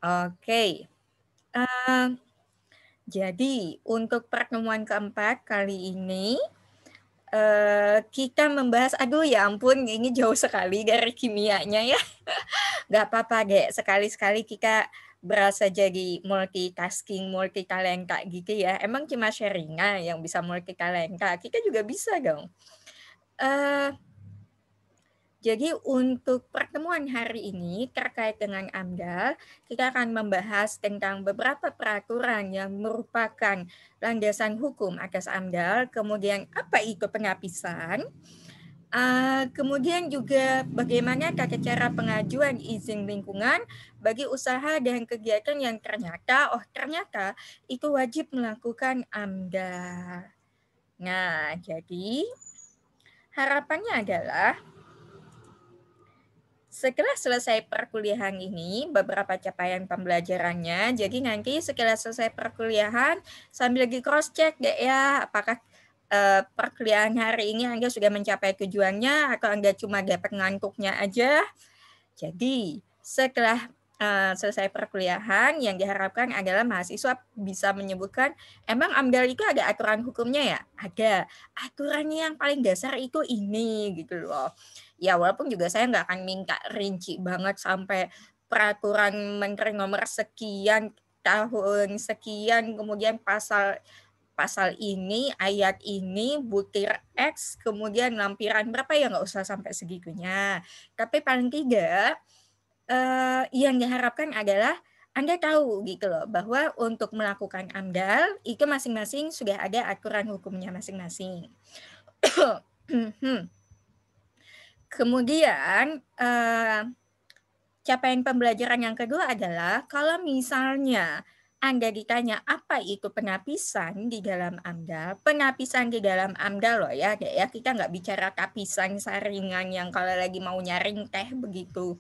Oke. Eee, jadi untuk pertemuan keempat kali ini, kita membahas aduh ya ampun ini jauh sekali dari kimianya ya. Nggak apa-apa deh, sekali-sekali kita berasa jadi multitasking, multitalenta gitu ya. Emang cuma Sherina yang bisa multitalenta, kita juga bisa dong. Eee Jadi untuk pertemuan hari ini terkait dengan AMDAL, kita akan membahas tentang beberapa peraturan yang merupakan landasan hukum atas AMDAL, kemudian apa itu pengapisan, kemudian juga bagaimana tata cara pengajuan izin lingkungan bagi usaha dan kegiatan yang ternyata itu wajib melakukan AMDAL. Nah, jadi harapannya adalah setelah selesai perkuliahan ini, beberapa capaian pembelajarannya, jadi nanti setelah selesai perkuliahan, sambil di cross check deh ya, apakah perkuliahan hari ini Anda sudah mencapai tujuannya atau Anda cuma dapat ngantuknya aja. Jadi setelah selesai perkuliahan, yang diharapkan adalah mahasiswa bisa menyebutkan, emang AMDAL itu ada aturan hukumnya ya? Ada. Aturannya yang paling dasar itu ini gitu loh. Ya walaupun juga saya nggak akan minta rinci banget sampai peraturan menteri nomor sekian tahun sekian, kemudian pasal pasal ini, ayat ini, butir X, kemudian lampiran berapa ya nggak usah sampai segitunya. Tapi paling tidak yang diharapkan adalah Anda tahu gitu loh, bahwa untuk melakukan AMDAL itu masing-masing sudah ada aturan hukumnya masing-masing. Kemudian, capaian pembelajaran yang kedua adalah kalau misalnya Anda ditanya apa itu penapisan di dalam AMDAL, penapisan di dalam AMDAL loh ya, kita nggak bicara tapisan saringan yang kalau lagi mau nyaring teh begitu.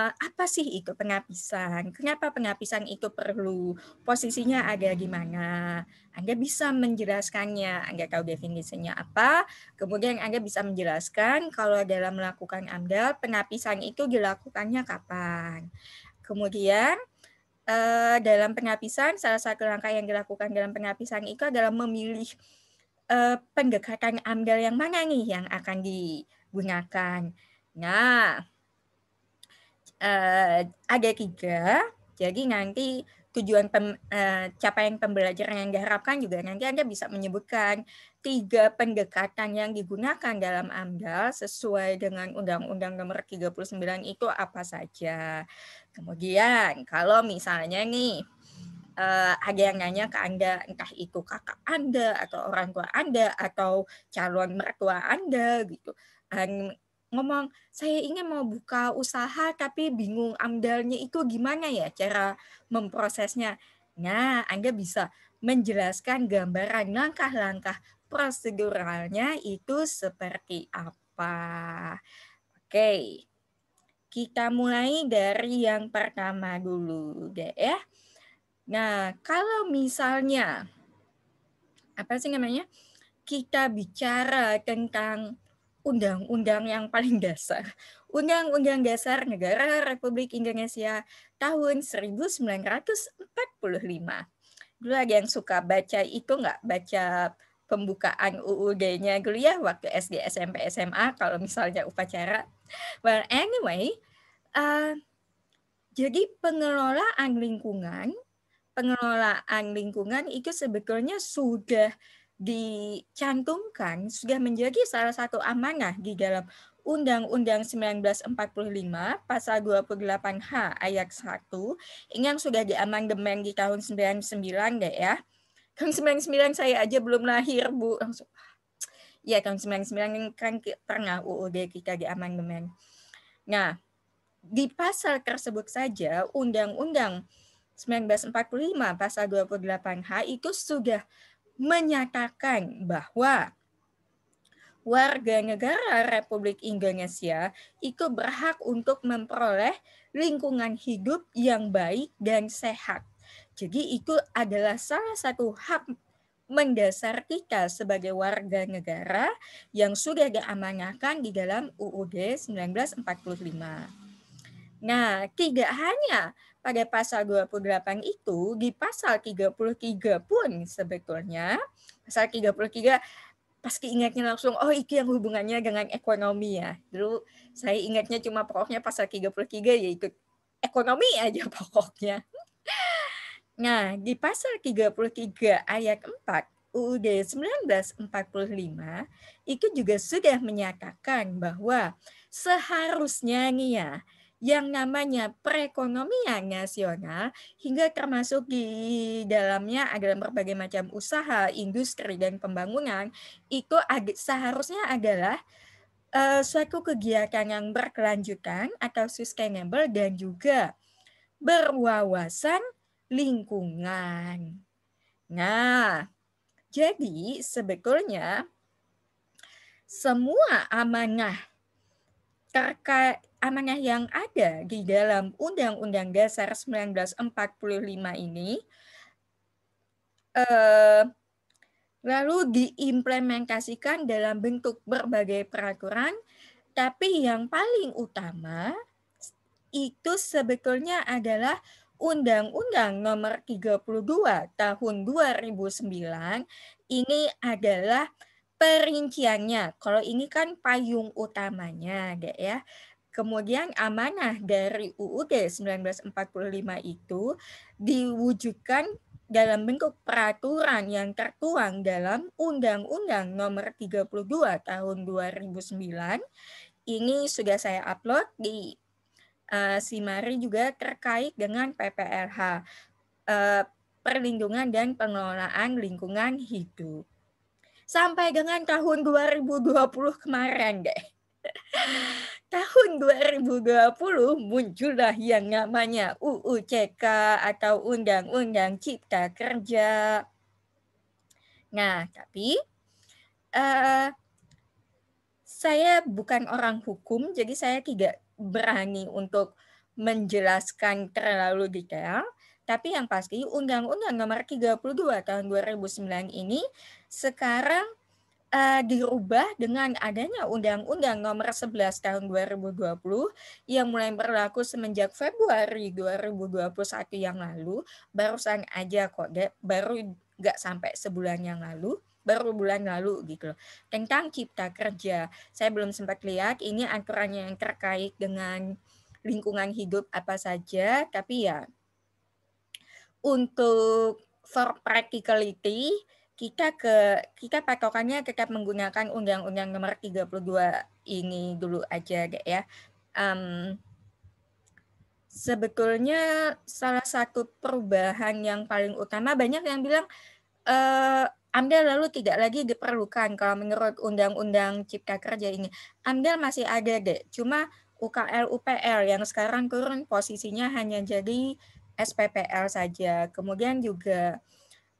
Apa sih itu penapisan? Kenapa penapisan itu perlu? Posisinya ada di mana? Anda bisa menjelaskannya, Anda tahu definisinya apa, kemudian Anda bisa menjelaskan kalau dalam melakukan AMDAL, penapisan itu dilakukannya kapan. Kemudian, dalam penapisan, salah satu langkah yang dilakukan dalam penapisan itu adalah memilih, pendekatan AMDAL yang mana nih yang akan digunakan. Nah, ada 3, jadi nanti capaian pembelajaran yang diharapkan juga nanti Anda bisa menyebutkan 3 pendekatan yang digunakan dalam AMDAL sesuai dengan Undang-Undang Nomor 39 itu apa saja. Kemudian kalau misalnya nih, ada yang nanya ke Anda, entah itu kakak Anda atau orang tua Anda atau calon mertua Anda gitu, ngomong, "Saya ini mau buka usaha tapi bingung AMDAL-nya itu gimana ya cara memprosesnya?" Nah, Anda bisa menjelaskan gambaran langkah-langkah proseduralnya itu seperti apa. Oke, kita mulai dari yang pertama dulu deh ya. Nah, kalau misalnya, apa sih namanya, kita bicara tentang undang-undang yang paling dasar. Undang-Undang Dasar Negara Republik Indonesia tahun 1945. Dulu ada yang suka baca itu nggak? Baca pembukaan UUD-nya dulu ya waktu SD, SMP, SMA kalau misalnya upacara. Well, anyway, uh, jadi pengelolaan lingkungan itu sebetulnya sudah dicantumkan, sudah menjadi salah satu amanah di dalam Undang-Undang 1945 pasal 28H ayat 1, ini yang sudah diamandemen di tahun 99 deh ya. Tahun 99 saya aja belum lahir, Bu. Langsung, ya tahun 99 kan pernah UUD kita diamandemen. Nah, di pasal tersebut saja Undang-Undang 1945 pasal 28H itu sudah menyatakan bahwa warga negara Republik Indonesia itu berhak untuk memperoleh lingkungan hidup yang baik dan sehat. Jadi itu adalah salah satu hak mendasar kita sebagai warga negara yang sudah diamanahkan di dalam UUD 1945. Nah, tidak hanya pada pasal 28 itu, di pasal 33 pun sebetulnya, pasal 33 pasti ingatnya langsung, oh itu yang hubungannya dengan ekonomi ya. Dulu saya ingatnya cuma pokoknya pasal 33 yaitu ekonomi aja pokoknya. Nah, di pasal 33 ayat 4 UUD 1945 itu juga sudah menyatakan bahwa seharusnya nih ya, yang namanya perekonomian nasional hingga termasuk di dalamnya adalah berbagai macam usaha, industri, dan pembangunan itu seharusnya adalah suatu kegiatan yang berkelanjutan atau sustainable dan juga berwawasan lingkungan. Nah, jadi sebetulnya semua amanah yang ada di dalam Undang-Undang Dasar 1945 ini lalu diimplementasikan dalam bentuk berbagai peraturan, tapi yang paling utama itu sebetulnya adalah Undang-Undang Nomor 32 Tahun 2009. Ini adalah perinciannya. Kalau ini kan payung utamanya, deh ya. Kemudian amanah dari UUD 1945 itu diwujudkan dalam bentuk peraturan yang tertuang dalam Undang-Undang Nomor 32 Tahun 2009. Ini sudah saya upload di Simari juga terkait dengan PPLH, perlindungan dan pengelolaan lingkungan hidup. Sampai dengan tahun 2020 kemarin deh. Tahun 2020 muncullah yang namanya UU CK atau Undang-Undang Cipta Kerja. Nah, tapi saya bukan orang hukum, jadi saya tidak berani untuk menjelaskan terlalu detail. Tapi yang pasti Undang-Undang Nomor 32 Tahun 2009 ini sekarang dirubah dengan adanya Undang-Undang Nomor 11 Tahun 2020 yang mulai berlaku semenjak Februari 2021 yang lalu. Barusan aja kok, baru nggak sampai sebulan yang lalu. Baru bulan lalu gitu loh, tentang Cipta Kerja. Saya belum sempat lihat ini aturannya yang terkait dengan lingkungan hidup apa saja, tapi ya untuk for practicality kita patokannya tetap menggunakan Undang-Undang Nomor 32 ini dulu aja deh ya. Sebetulnya salah satu perubahan yang paling utama, banyak yang bilang AMDAL lalu tidak lagi diperlukan kalau menurut Undang-Undang Cipta Kerja ini. AMDAL masih ada deh, cuma UKL UPL yang sekarang turun posisinya hanya jadi SPPL saja. Kemudian juga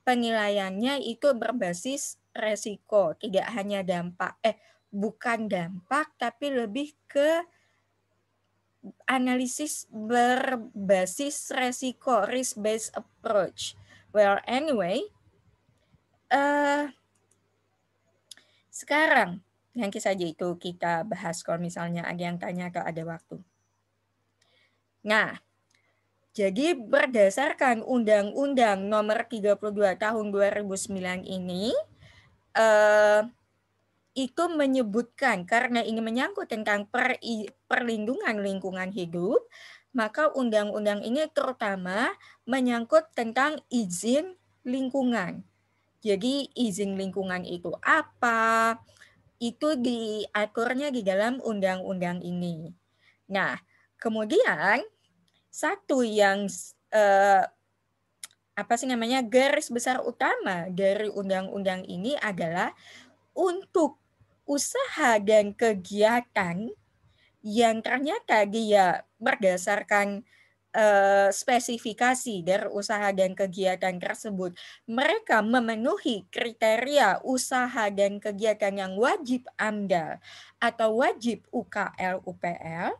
penilaiannya itu berbasis resiko, tidak hanya bukan dampak tapi lebih ke analisis berbasis resiko, risk-based approach. Well, anyway, sekarang nanti saja itu kita bahas kalau misalnya ada yang tanya atau ada waktu. Nah, jadi berdasarkan Undang-Undang Nomor 32 Tahun 2009 ini, itu menyebutkan karena ini menyangkut tentang perlindungan lingkungan hidup, maka undang-undang ini terutama menyangkut tentang izin lingkungan. Jadi izin lingkungan itu apa? Itu diaturnya di dalam undang-undang ini. Nah, kemudian satu yang garis besar utama dari undang-undang ini adalah untuk usaha dan kegiatan yang ternyata dia berdasarkan spesifikasi dari usaha dan kegiatan tersebut, mereka memenuhi kriteria usaha dan kegiatan yang wajib AMDAL atau wajib UKL UPL.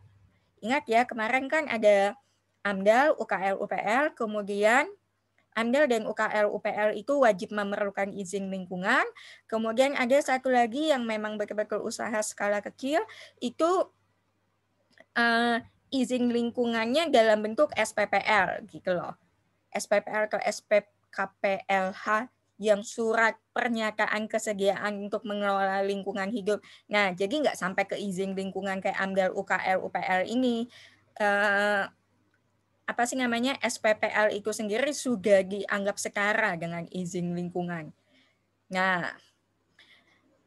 Ingat ya, kemarin kan ada AMDAL, UKL UPL, kemudian AMDAL dan UKL UPL itu wajib memerlukan izin lingkungan. Kemudian ada satu lagi yang memang betul-betul usaha skala kecil, itu izin lingkungannya dalam bentuk SPPL gitu loh. SPPL atau SPKPLH yang surat pernyataan kesediaan untuk mengelola lingkungan hidup. Nah, jadi nggak sampai ke izin lingkungan kayak AMDAL, UKL, UPL ini. Apa sih namanya, SPPL itu sendiri sudah dianggap setara dengan izin lingkungan. Nah,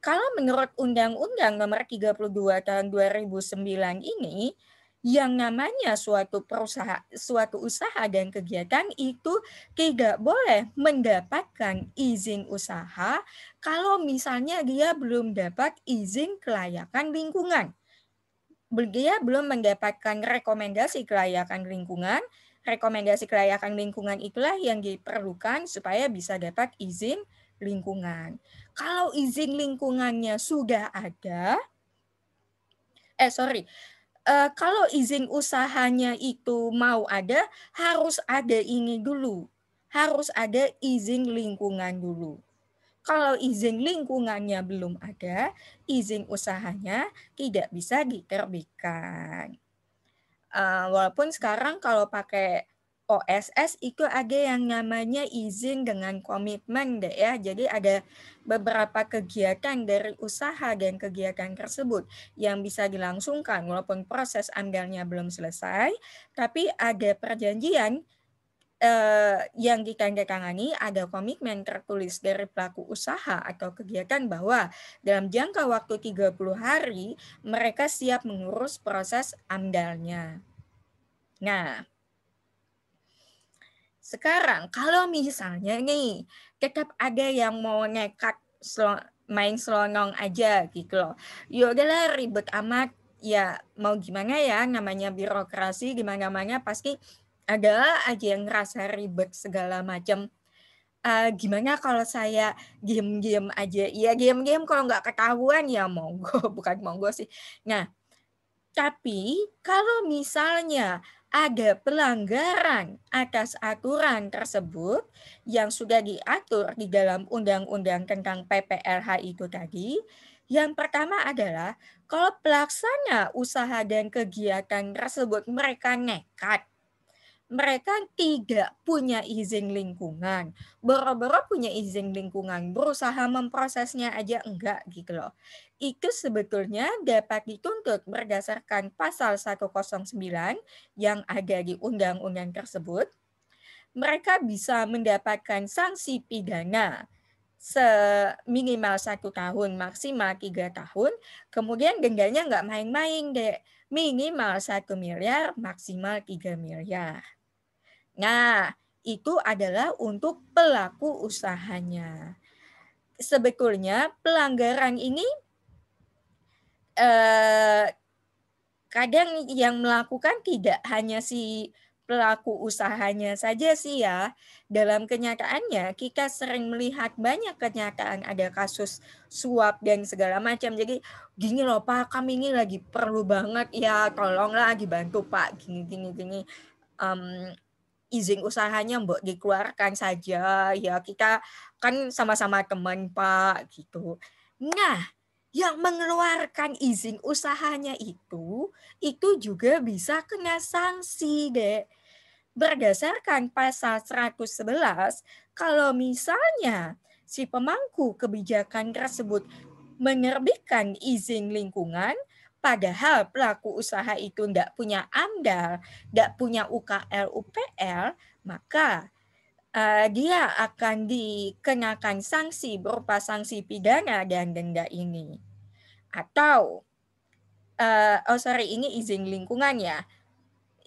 kalau menurut Undang-Undang Nomor 32 Tahun 2009 ini, yang namanya suatu usaha dan kegiatan itu tidak boleh mendapatkan izin usaha kalau misalnya dia belum dapat izin kelayakan lingkungan. Dia belum mendapatkan rekomendasi kelayakan lingkungan. Rekomendasi kelayakan lingkungan itulah yang diperlukan supaya bisa dapat izin lingkungan. Kalau izin lingkungannya sudah ada, kalau izin usahanya itu mau ada, harus ada ini dulu. Harus ada izin lingkungan dulu. Kalau izin lingkungannya belum ada, izin usahanya tidak bisa diterbitkan. Walaupun sekarang kalau pakai OSS itu ada yang namanya izin dengan komitmen deh ya. Jadi ada beberapa kegiatan dari usaha dan kegiatan tersebut yang bisa dilangsungkan walaupun proses amdalnya belum selesai, tapi ada perjanjian yang ditandatangani, ada komitmen tertulis dari pelaku usaha atau kegiatan bahwa dalam jangka waktu 30 hari mereka siap mengurus proses amdalnya. Nah, sekarang kalau misalnya nih tetap ada yang mau nekat main selonong aja gitu loh. Ya udahlah ribet amat, ya mau gimana ya, namanya birokrasi di mana-mana pasti ada aja yang ngerasa ribet segala macam. Gimana kalau saya diem-diem aja? Ya diem-diem kalau nggak ketahuan ya monggo, bukan monggo sih. Nah, tapi kalau misalnya ada pelanggaran atas aturan tersebut yang sudah diatur di dalam undang-undang tentang PPLH itu tadi, yang pertama adalah kalau pelaksana usaha dan kegiatan tersebut mereka nekat, mereka tidak punya izin lingkungan, boro-boro punya izin lingkungan, berusaha memprosesnya aja enggak gitu loh. Itu sebetulnya dapat dituntut berdasarkan pasal 109 yang ada di undang-undang tersebut. Mereka bisa mendapatkan sanksi pidana seminimal 1 tahun, maksimal 3 tahun, kemudian dendanya nggak main-main deh, minimal 1 miliar, maksimal 3 miliar. Nah, itu adalah untuk pelaku usahanya. Sebetulnya pelanggaran ini kadang yang melakukan tidak hanya si pelaku usahanya saja sih ya. Dalam kenyataannya kita sering melihat banyak kenyataan ada kasus suap dan segala macam. Jadi gini loh Pak, kami ini lagi perlu banget ya, tolonglah dibantu Pak, gini. Izin usahanya mbok dikeluarkan saja, ya kita kan sama-sama teman Pak, gitu. Nah, yang mengeluarkan izin usahanya itu juga bisa kena sanksi deh. Berdasarkan pasal 111, kalau misalnya si pemangku kebijakan tersebut menerbitkan izin lingkungan, padahal pelaku usaha itu tidak punya AMDAL, tidak punya UKL, UPL, maka dia akan dikenakan sanksi berupa sanksi pidana dan denda ini. Atau, ini izin lingkungan ya,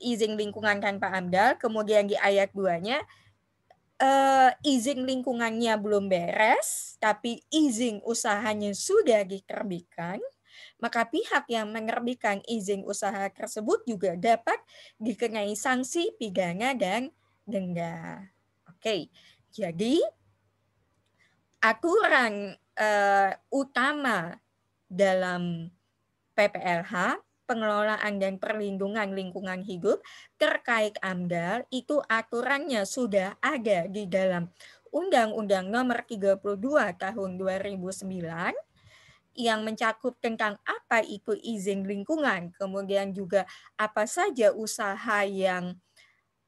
izin lingkungan tanpa AMDAL, kemudian di ayat 2-nya, izin lingkungannya belum beres, tapi izin usahanya sudah diterbitkan, maka pihak yang menerbitkan izin usaha tersebut juga dapat dikenai sanksi pidana dan denda. Oke, jadi aturan utama dalam PPLH, pengelolaan dan perlindungan lingkungan hidup terkait AMDAL itu aturannya sudah ada di dalam Undang-Undang Nomor 32 Tahun 2009 yang mencakup tentang apa itu izin lingkungan, kemudian juga apa saja usaha yang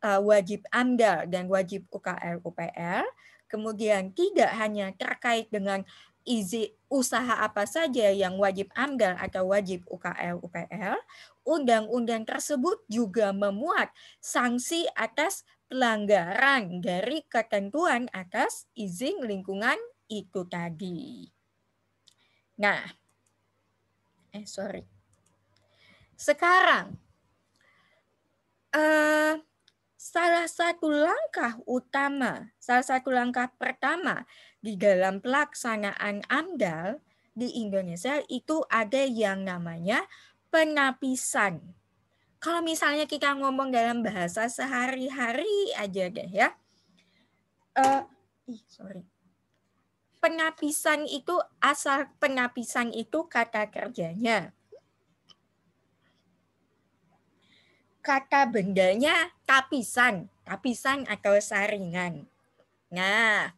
wajib AMDAL dan wajib UKL UPL, kemudian tidak hanya terkait dengan izin usaha apa saja yang wajib AMDAL atau wajib UKL UPL, undang-undang tersebut juga memuat sanksi atas pelanggaran dari ketentuan atas izin lingkungan itu tadi. Nah, sekarang salah satu langkah pertama di dalam pelaksanaan AMDAL di Indonesia itu ada yang namanya penapisan. Kalau misalnya kita ngomong dalam bahasa sehari-hari aja deh ya. Penapisan itu, asal penapisan itu kata kerjanya. Kata bendanya tapisan atau saringan. Nah,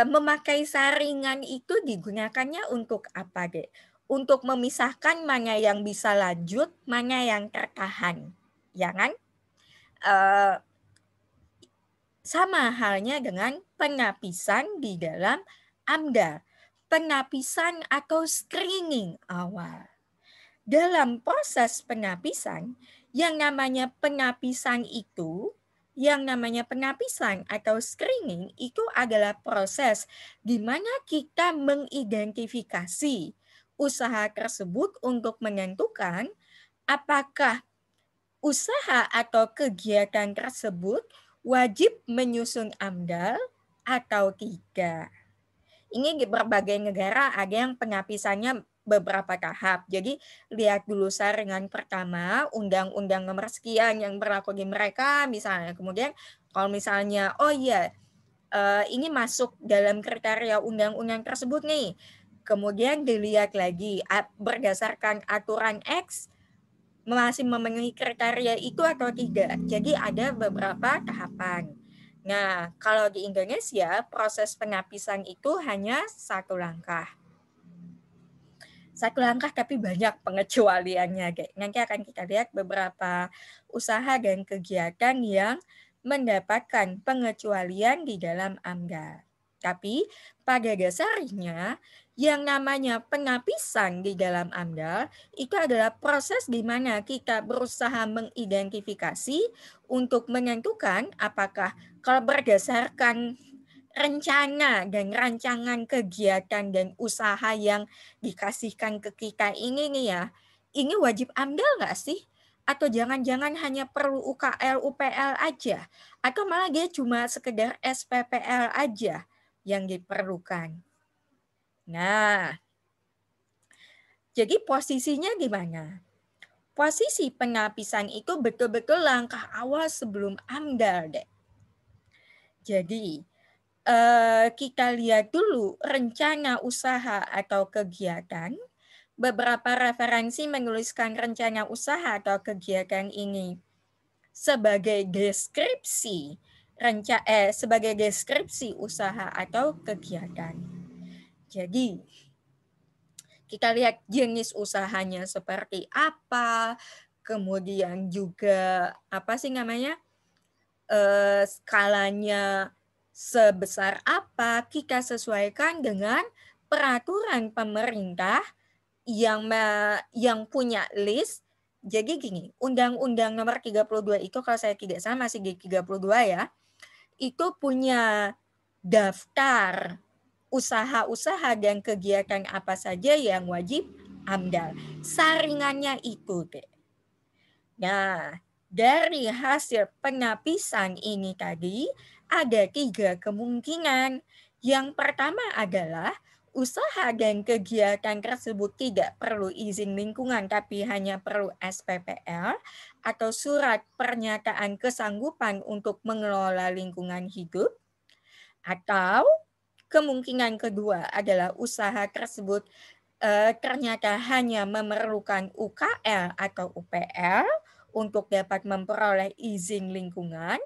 memakai saringan itu digunakannya untuk apa, Dek? Untuk memisahkan mana yang bisa lanjut, mana yang tertahan. Ya kan? Sama halnya dengan penapisan di dalam AMDAL. Penapisan atau screening awal. Dalam proses penapisan, yang namanya penapisan atau screening itu adalah proses di mana kita mengidentifikasi usaha tersebut untuk menentukan apakah usaha atau kegiatan tersebut wajib menyusun AMDAL atau tidak. Ini di berbagai negara ada yang penapisannya beberapa tahap. Jadi lihat dulu saringan pertama, undang-undang nomor sekian yang berlaku di mereka misalnya. Kemudian kalau misalnya, ini masuk dalam kriteria undang-undang tersebut nih. Kemudian dilihat lagi berdasarkan aturan X masih memenuhi kriteria itu atau tidak. Jadi ada beberapa tahapan. Nah, kalau di Indonesia proses penapisan itu hanya satu langkah. Satu langkah tapi banyak pengecualiannya. Nanti akan kita lihat beberapa usaha dan kegiatan yang mendapatkan pengecualian di dalam AMDAL. Tapi pada dasarnya yang namanya penapisan di dalam AMDAL itu adalah proses di mana kita berusaha mengidentifikasi untuk menentukan apakah kalau berdasarkan rencana dan rancangan kegiatan dan usaha yang dikasihkan ke kita ini nih ya, ini wajib AMDAL nggak sih? Atau jangan-jangan hanya perlu UKL, UPL aja? Atau malah dia cuma sekedar SPPL aja yang diperlukan? Nah, jadi posisinya di mana? Posisi penapisan itu betul-betul langkah awal sebelum AMDAL, deh. Jadi, kita lihat dulu rencana usaha atau kegiatan. Beberapa referensi menuliskan rencana usaha atau kegiatan ini sebagai deskripsi usaha atau kegiatan. Jadi kita lihat jenis usahanya seperti apa, kemudian juga skalanya sebesar apa, kita sesuaikan dengan peraturan pemerintah yang punya list. Jadi gini, Undang-Undang nomor 32 itu kalau saya tidak salah masih di 32 ya, itu punya daftar usaha-usaha dan kegiatan apa saja yang wajib AMDAL. Saringannya itu, deh. Nah, dari hasil penapisan ini tadi, ada 3 kemungkinan. Yang pertama adalah usaha dan kegiatan tersebut tidak perlu izin lingkungan, tapi hanya perlu SPPL atau surat pernyataan kesanggupan untuk mengelola lingkungan hidup. Atau kemungkinan kedua adalah usaha tersebut ternyata hanya memerlukan UKL atau UPL untuk dapat memperoleh izin lingkungan.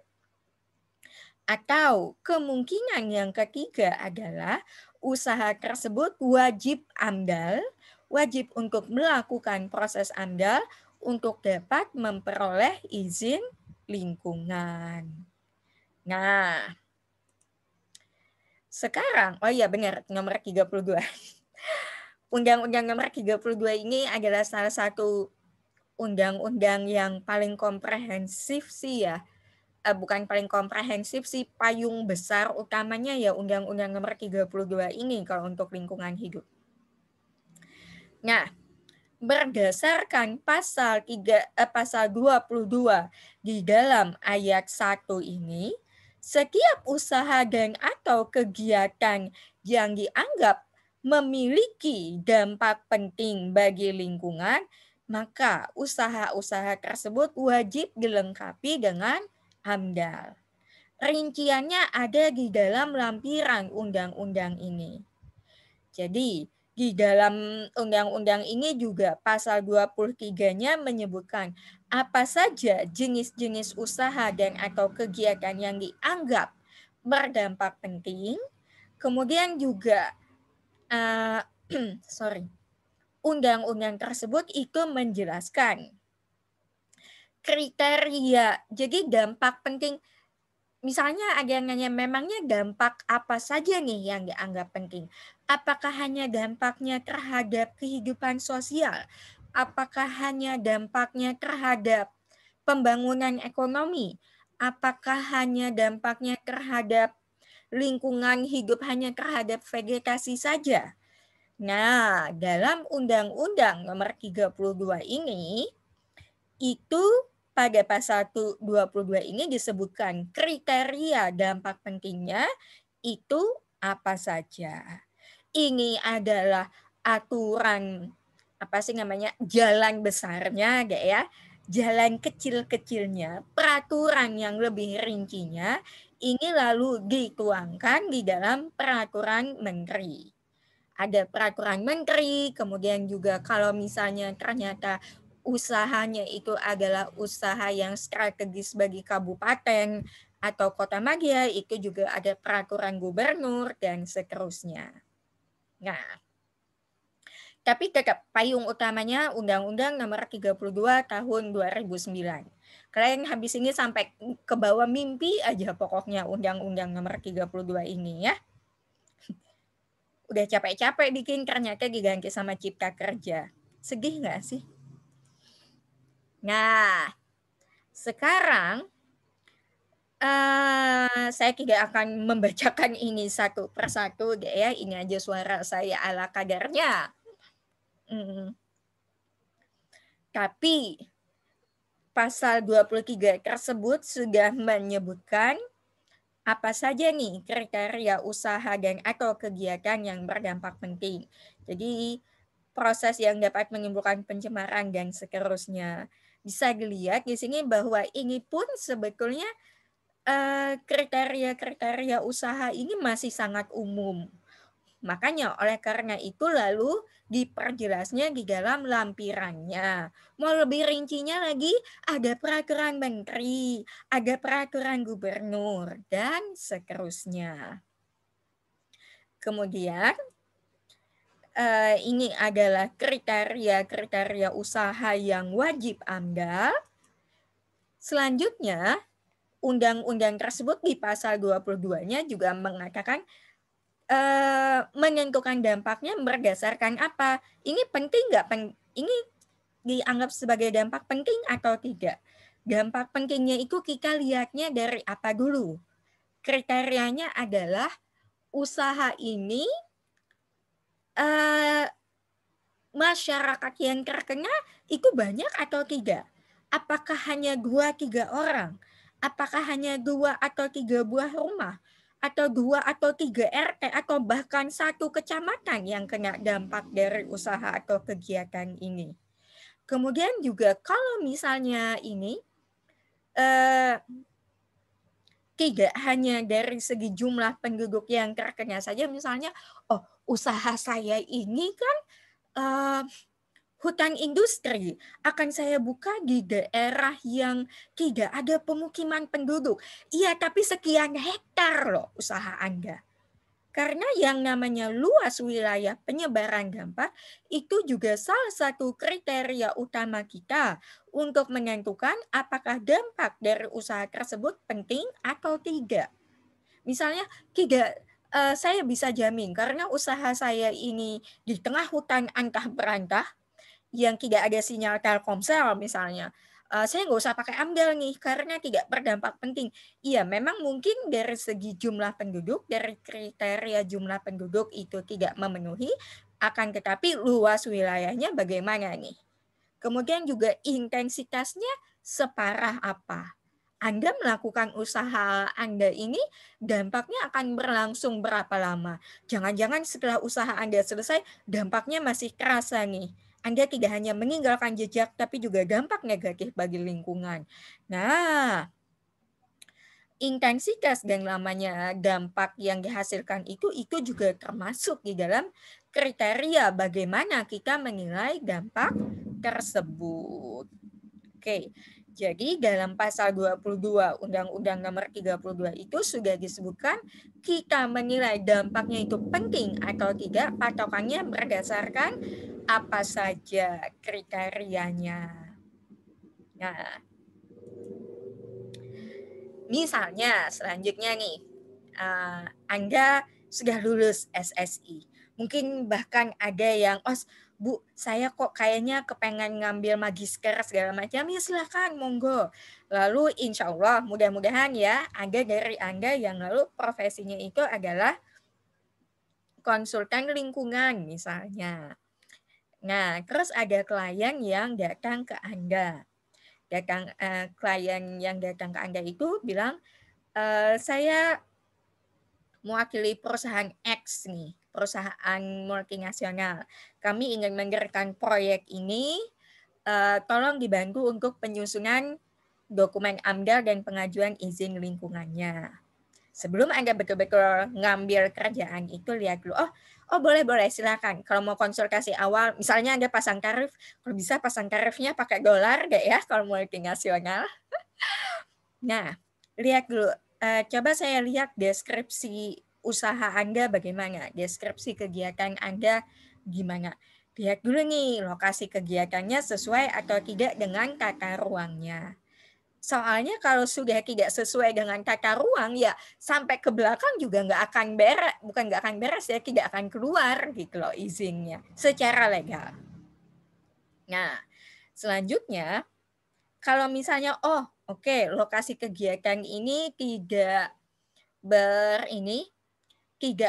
Atau kemungkinan yang ketiga adalah usaha tersebut wajib AMDAL, wajib untuk melakukan proses AMDAL untuk dapat memperoleh izin lingkungan. Nah, sekarang, oh iya benar, nomor 32. Undang-Undang nomor 32 ini adalah salah satu undang-undang yang paling komprehensif sih ya. Bukan paling komprehensif sih, payung besar utamanya ya Undang-Undang nomor 32 ini kalau untuk lingkungan hidup. Nah, berdasarkan pasal 22 di dalam ayat 1 ini, setiap usaha dan atau kegiatan yang dianggap memiliki dampak penting bagi lingkungan, maka usaha-usaha tersebut wajib dilengkapi dengan AMDAL. Rinciannya ada di dalam lampiran undang-undang ini. Jadi, di dalam undang-undang ini juga pasal 23-nya menyebutkan apa saja jenis-jenis usaha dan atau kegiatan yang dianggap berdampak penting. Kemudian juga undang-undang tersebut itu menjelaskan kriteria. Jadi dampak penting, misalnya ada yang nanya, memangnya dampak apa saja nih yang dianggap penting? Apakah hanya dampaknya terhadap kehidupan sosial? Apakah hanya dampaknya terhadap pembangunan ekonomi? Apakah hanya dampaknya terhadap lingkungan hidup, hanya terhadap vegetasi saja? Nah, dalam Undang-Undang nomor 32 ini, itu pada pasal 22 ini disebutkan kriteria dampak pentingnya itu apa saja. Ini adalah aturan, jalan besarnya ya, jalan kecil-kecilnya, peraturan yang lebih rincinya, ini lalu dituangkan di dalam peraturan menteri. Ada peraturan menteri, kemudian juga kalau misalnya ternyata usahanya itu adalah usaha yang strategis bagi kabupaten atau kota madya, itu juga ada peraturan gubernur dan seterusnya. Nah, tapi tetap payung utamanya Undang-Undang nomor 32 tahun 2009. Kalian habis ini sampai ke bawah mimpi aja pokoknya Undang-Undang nomor 32 ini ya. Udah capek-capek bikin, ternyata diganti sama Cipta Kerja. Sedih nggak sih? Nah, sekarang saya tidak akan membacakan ini satu persatu deh ya. Ini aja suara saya ala kadarnya. Tapi pasal 23 tersebut sudah menyebutkan apa saja nih kriteria usaha dan atau kegiatan yang berdampak penting. Jadi proses yang dapat menimbulkan pencemaran dan seterusnya. Bisa dilihat di sini bahwa ini pun sebetulnya kriteria-kriteria usaha ini masih sangat umum. Makanya oleh karena itu lalu diperjelasnya di dalam lampirannya. Mau lebih rincinya lagi, ada peraturan menteri, ada peraturan gubernur, dan seterusnya. Kemudian ini adalah kriteria-kriteria usaha yang wajib AMDAL. Selanjutnya, undang-undang tersebut di pasal 22-nya juga mengatakan menentukan dampaknya berdasarkan apa? Ini penting nggak? Ini dianggap sebagai dampak penting atau tidak? Dampak pentingnya itu kita lihatnya dari apa dulu? Kriterianya adalah usaha ini masyarakat yang terkena itu banyak atau tidak? Apakah hanya 2-3 orang? Apakah hanya 2 atau 3 buah rumah? Atau 2 atau 3 RT atau bahkan 1 kecamatan yang kena dampak dari usaha atau kegiatan ini. Kemudian juga kalau misalnya ini tidak hanya dari segi jumlah penduduk yang terkena saja, misalnya usaha saya ini kan hutan industri, akan saya buka di daerah yang tidak ada pemukiman penduduk. Iya, tapi sekian hektar loh usaha Anda. Karena yang namanya luas wilayah penyebaran dampak itu juga salah satu kriteria utama kita untuk menentukan apakah dampak dari usaha tersebut penting atau tidak. Misalnya tidak, saya bisa jamin karena usaha saya ini di tengah hutan antah berantah yang tidak ada sinyal Telkomsel misalnya, saya nggak usah pakai AMDAL nih karena tidak berdampak penting. Iya, memang mungkin dari segi jumlah penduduk, dari kriteria jumlah penduduk itu tidak memenuhi, akan tetapi luas wilayahnya bagaimana nih? Kemudian juga intensitasnya separah apa? Anda melakukan usaha Anda ini dampaknya akan berlangsung berapa lama? Jangan-jangan setelah usaha Anda selesai dampaknya masih terasa nih. Anda tidak hanya meninggalkan jejak tapi juga dampak negatif bagi lingkungan. Nah, intensitas dan lamanya dampak yang dihasilkan itu juga termasuk di dalam kriteria bagaimana kita menilai dampak tersebut. Oke, jadi dalam pasal 22 Undang-Undang Nomor 32 itu sudah disebutkan kita menilai dampaknya itu penting atau tidak, patokannya berdasarkan apa saja kriterianya. Nah, misalnya selanjutnya nih, Anda sudah lulus SSI. Mungkin bahkan ada yang, oh Bu, saya kok kayaknya kepengen ngambil magister segala macam, ya silakan, monggo. Lalu insya Allah mudah-mudahan ya ada dari Anda yang lalu profesinya itu adalah konsultan lingkungan misalnya. Nah, terus ada klien yang datang ke Anda. Klien yang datang ke Anda itu bilang, saya mewakili perusahaan X nih, perusahaan multinasional. Kami ingin menggerakkan proyek ini, tolong dibantu untuk penyusunan dokumen AMDAL dan pengajuan izin lingkungannya. Sebelum Anda betul-betul ngambil kerjaan itu, lihat dulu, oh boleh silakan. Kalau mau konsultasi awal, misalnya Anda pasang tarif, kalau bisa pasang tarifnya pakai dolar deh ya kalau multinasional. Nah, lihat dulu, coba saya lihat deskripsi usaha Anda bagaimana, deskripsi kegiatan Anda gimana. Lihat dulu nih lokasi kegiatannya sesuai atau tidak dengan tata ruangnya. Soalnya kalau sudah tidak sesuai dengan tata ruang, ya sampai ke belakang juga nggak akan beres, bukan nggak akan beres ya, tidak akan keluar gitu loh izinnya secara legal. Nah, selanjutnya kalau misalnya, oke, lokasi kegiatan ini tidak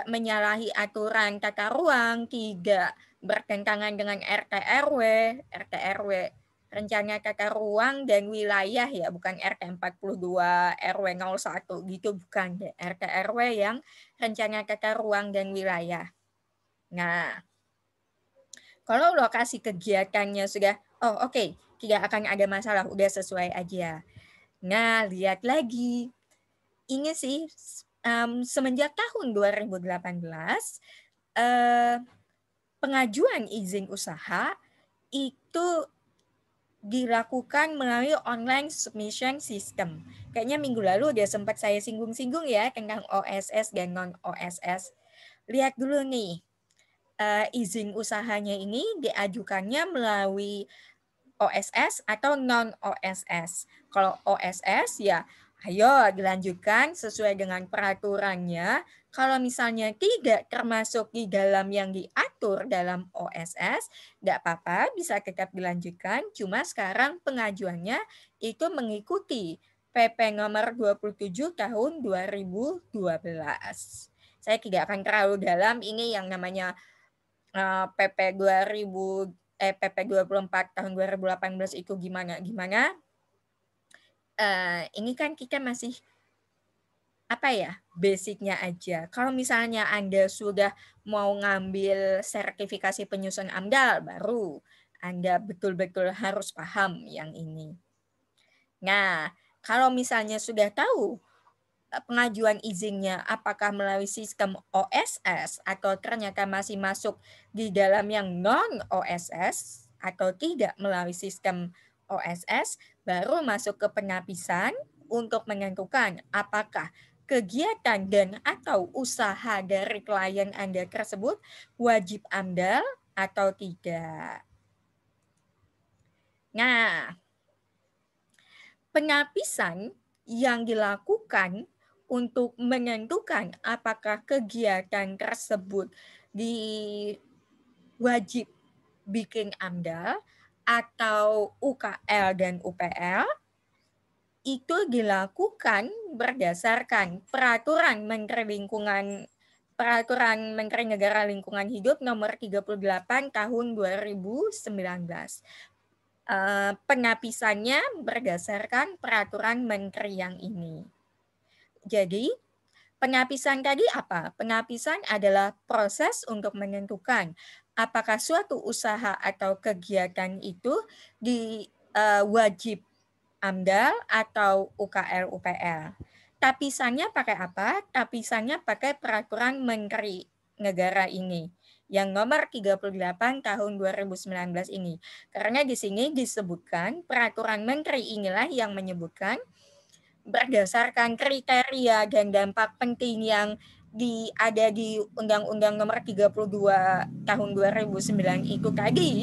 menyalahi aturan tata ruang, tidak bertentangan dengan RT/RW, rencana tata ruang dan wilayah ya, bukan RT 42, RW 01 gitu, bukan deh, RT/RW yang rencana tata ruang dan wilayah. Nah, kalau lokasi kegiatannya sudah, oke, tidak akan ada masalah, udah sesuai aja. Nah, lihat lagi. Ini sih semenjak tahun 2018 pengajuan izin usaha itu dilakukan melalui online submission system. Kayaknya minggu lalu udah sempat saya singgung-singgung ya tentang OSS dan non-OSS. Lihat dulu nih, izin usahanya ini diajukannya melalui OSS atau non-OSS. Kalau OSS ya ayo dilanjutkan sesuai dengan peraturannya. Kalau misalnya tidak termasuk di dalam yang diatur dalam OSS, tidak apa-apa, bisa tetap dilanjutkan. Cuma sekarang pengajuannya itu mengikuti PP nomor 27 tahun 2012. Saya tidak akan terlalu dalam, ini yang namanya PP 24 tahun 2018 itu gimana. Ini kan kita masih basicnya aja. Kalau misalnya Anda sudah mau ngambil sertifikasi penyusun AMDAL, baru Anda betul-betul harus paham yang ini. Nah, kalau misalnya sudah tahu pengajuan izinnya apakah melalui sistem OSS atau ternyata masih masuk di dalam yang non-OSS atau tidak melalui sistem OSS, baru masuk ke penapisan untuk menentukan apakah kegiatan dan atau usaha dari klien Anda tersebut wajib AMDAL atau tidak. Nah, penapisan yang dilakukan untuk menentukan apakah kegiatan tersebut wajib bikin AMDAL atau UKL dan UPL itu dilakukan berdasarkan Peraturan Menteri Negara Lingkungan Hidup Nomor 38 Tahun 2019. Penapisannya berdasarkan Peraturan Menteri yang ini. Jadi, penapisan tadi apa? Penapisan adalah proses untuk menentukan apakah suatu usaha atau kegiatan itu wajib AMDAL atau UKL UPL. Tapisannya pakai apa? Tapisannya pakai Peraturan Menteri Negara ini yang nomor 38 tahun 2019 ini. Karena di sini disebutkan Peraturan Menteri inilah yang menyebutkan berdasarkan kriteria dan dampak penting yang ada di Undang-Undang Nomor 32 Tahun 2009 itu tadi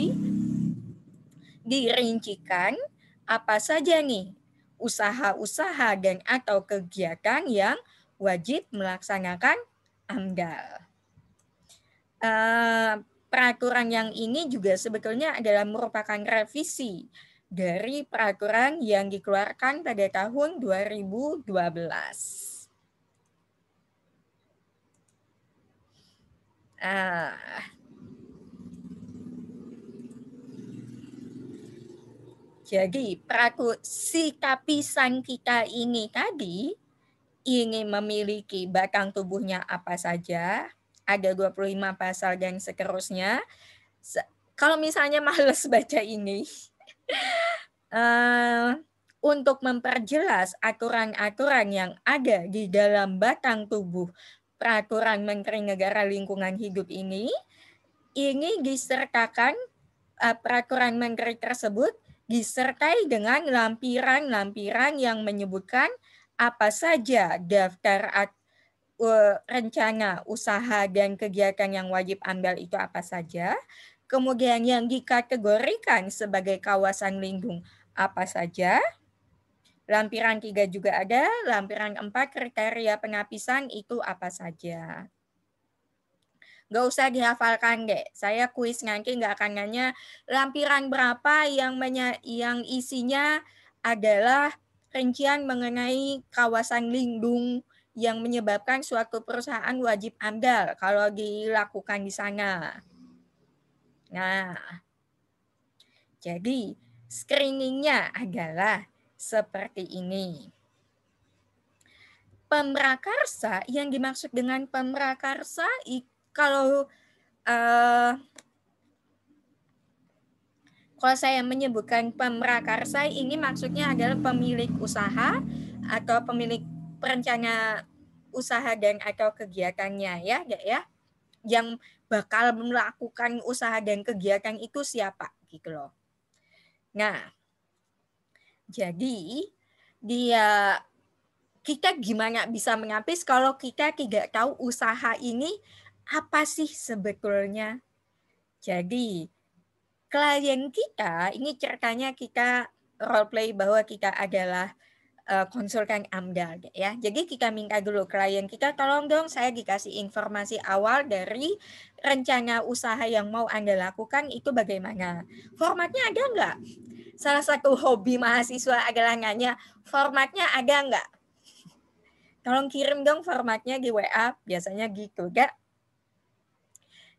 dirincikan apa saja nih usaha-usaha dan atau kegiatan yang wajib melaksanakan AMDAL. Peraturan yang ini juga sebetulnya adalah merupakan revisi dari peraturan yang dikeluarkan pada tahun 2012. Jadi si tapisan kita ini tadi ingin memiliki batang tubuhnya apa saja, ada 25 pasal dan seterusnya. Kalau misalnya males baca ini, untuk memperjelas aturan-aturan yang ada di dalam batang tubuh Peraturan Menteri Negara Lingkungan Hidup ini disertakan Peraturan Menteri tersebut disertai dengan lampiran-lampiran yang menyebutkan apa saja daftar rencana usaha dan kegiatan yang wajib AMDAL itu apa saja, kemudian yang dikategorikan sebagai kawasan lindung apa saja, lampiran 3 juga ada, lampiran 4 kriteria penapisan itu apa saja. Nggak usah dihafalkan deh. Saya kuis nanti nggak akan nanya lampiran berapa yang isinya adalah rincian mengenai kawasan lindung yang menyebabkan suatu perusahaan wajib AMDAL kalau dilakukan di sana. Nah, jadi screeningnya adalah seperti ini. Pemrakarsa, yang dimaksud dengan pemrakarsa kalau saya menyebutkan pemrakarsa ini maksudnya adalah pemilik usaha atau pemilik perencana usaha dan atau kegiatannya ya yang bakal melakukan usaha dan kegiatan itu siapa gitu loh. Nah, jadi kita gimana bisa menapis kalau kita tidak tahu usaha ini apa sih sebetulnya? Jadi, klien kita, ini ceritanya kita role play bahwa kita adalah konsultan AMDAL ya. Jadi kita minta dulu klien kita, tolong dong saya dikasih informasi awal dari rencana usaha yang mau Anda lakukan itu bagaimana. Formatnya ada nggak? Salah satu hobi mahasiswa adalah nanya, formatnya ada nggak? Tolong kirim dong formatnya di WA, biasanya gitu, gak?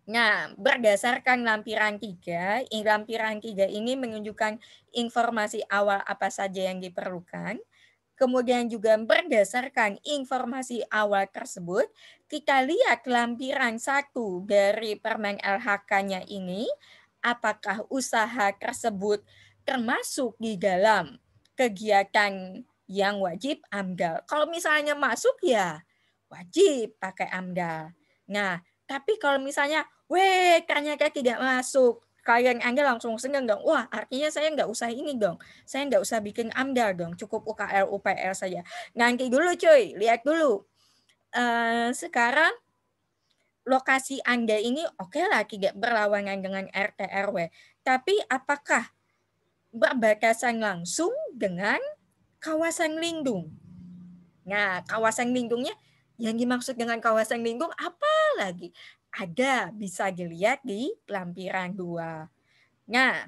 Nah, berdasarkan lampiran 3 ini menunjukkan informasi awal apa saja yang diperlukan. Kemudian juga berdasarkan informasi awal tersebut, kita lihat lampiran 1 dari Permen LHK-nya ini, apakah usaha tersebut termasuk di dalam kegiatan yang wajib AMDAL. Kalau misalnya masuk ya wajib pakai AMDAL. Nah, tapi kalau misalnya, ternyata tidak masuk, klien Anda langsung senang dong. Wah, artinya saya nggak usah ini dong. Saya nggak usah bikin AMDAL dong, cukup UKL, UPL saja. Nanti dulu cuy, lihat dulu. sekarang lokasi Anda ini okelah tidak berlawanan dengan RT RW, tapi apakah berbatasan langsung dengan kawasan lindung? Nah, kawasan lindungnya yang dimaksud dengan kawasan lindung apa lagi? Ada, bisa dilihat di lampiran 2. Nah,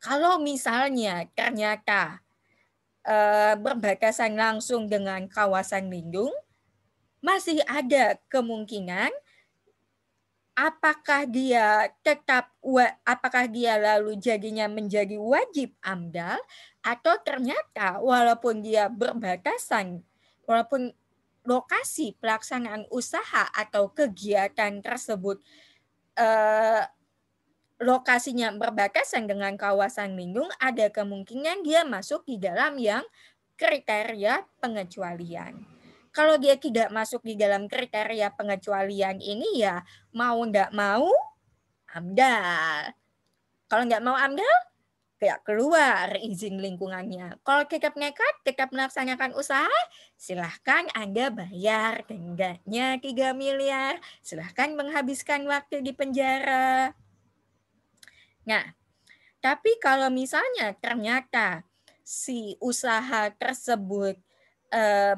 kalau misalnya ternyata berbatasan langsung dengan kawasan lindung, masih ada kemungkinan apakah dia lalu jadinya menjadi wajib AMDAL, atau ternyata walaupun dia berbatasan, walaupun lokasi pelaksanaan usaha atau kegiatan tersebut lokasinya berbatasan dengan kawasan lindung, ada kemungkinan dia masuk di dalam yang kriteria pengecualian. Kalau dia tidak masuk di dalam kriteria pengecualian ini, ya mau nggak mau AMDAL. Kalau nggak mau AMDAL, kayak keluar izin lingkungannya. Kalau tetap nekat, tetap melaksanakan usaha, silahkan Anda bayar dendanya 3 miliar, silahkan menghabiskan waktu di penjara. Nah, tapi kalau misalnya ternyata si usaha tersebut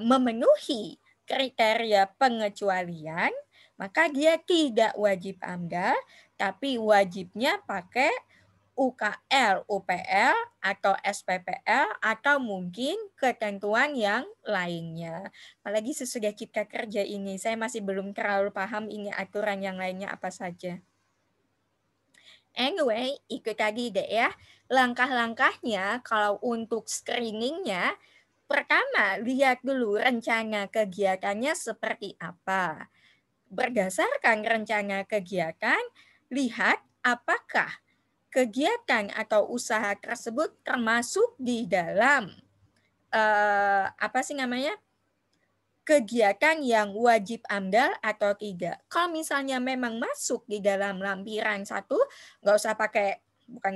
memenuhi kriteria pengecualian, maka dia tidak wajib AMDAL, tapi wajibnya pakai UKL, UPL, atau SPPL, atau mungkin ketentuan yang lainnya. Apalagi sesudah Cipta Kerja ini, saya masih belum terlalu paham ini aturan yang lainnya apa saja. Anyway, ikut tadi deh ya. Langkah-langkahnya kalau untuk screeningnya, pertama lihat dulu rencana kegiatannya seperti apa. Berdasarkan rencana kegiatan, lihat apakah kegiatan atau usaha tersebut termasuk di dalam kegiatan yang wajib AMDAL atau tidak. Kalau misalnya memang masuk di dalam lampiran 1, nggak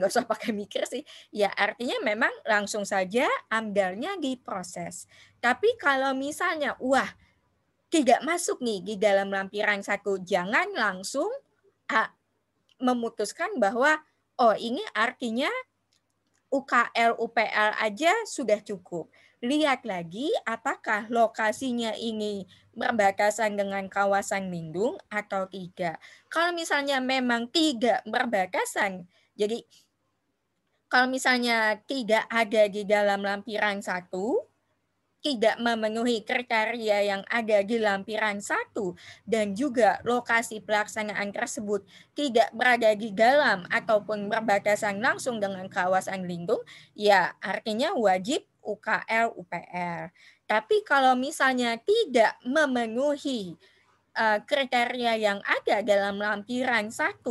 usah pakai mikir sih, ya artinya memang langsung saja AMDAL-nya diproses. Tapi kalau misalnya, tidak masuk nih di dalam lampiran 1, jangan langsung memutuskan bahwa, ini artinya UKL, UPL aja sudah cukup. Lihat lagi apakah lokasinya ini berbatasan dengan kawasan lindung atau tidak. Kalau misalnya memang tidak berbatasan, jadi kalau misalnya tidak ada di dalam lampiran 1, tidak memenuhi kriteria yang ada di lampiran 1, dan juga lokasi pelaksanaan tersebut tidak berada di dalam ataupun berbatasan langsung dengan kawasan lindung, ya artinya wajib UKL, UPL. Tapi kalau misalnya tidak memenuhi kriteria yang ada dalam lampiran 1,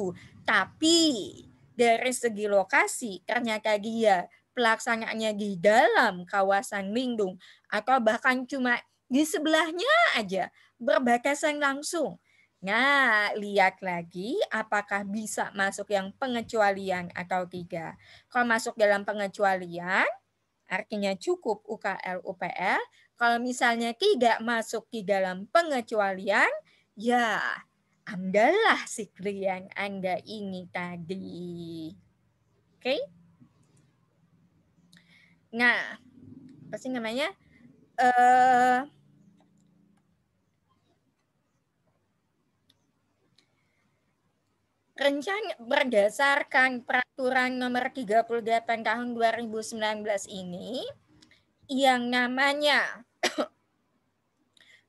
tapi dari segi lokasi ternyata dia pelaksanaannya di dalam kawasan lindung atau bahkan cuma di sebelahnya aja, berbatasan langsung. Nah, lihat lagi apakah bisa masuk yang pengecualian atau tidak. Kalau masuk dalam pengecualian, artinya cukup UKL, UPL. Kalau misalnya tidak masuk di dalam pengecualian, ya ambillah si klien Anda ini tadi. Oke? Nah, apa sih namanya? Rencana berdasarkan peraturan nomor 38 tahun 2019 ini, yang namanya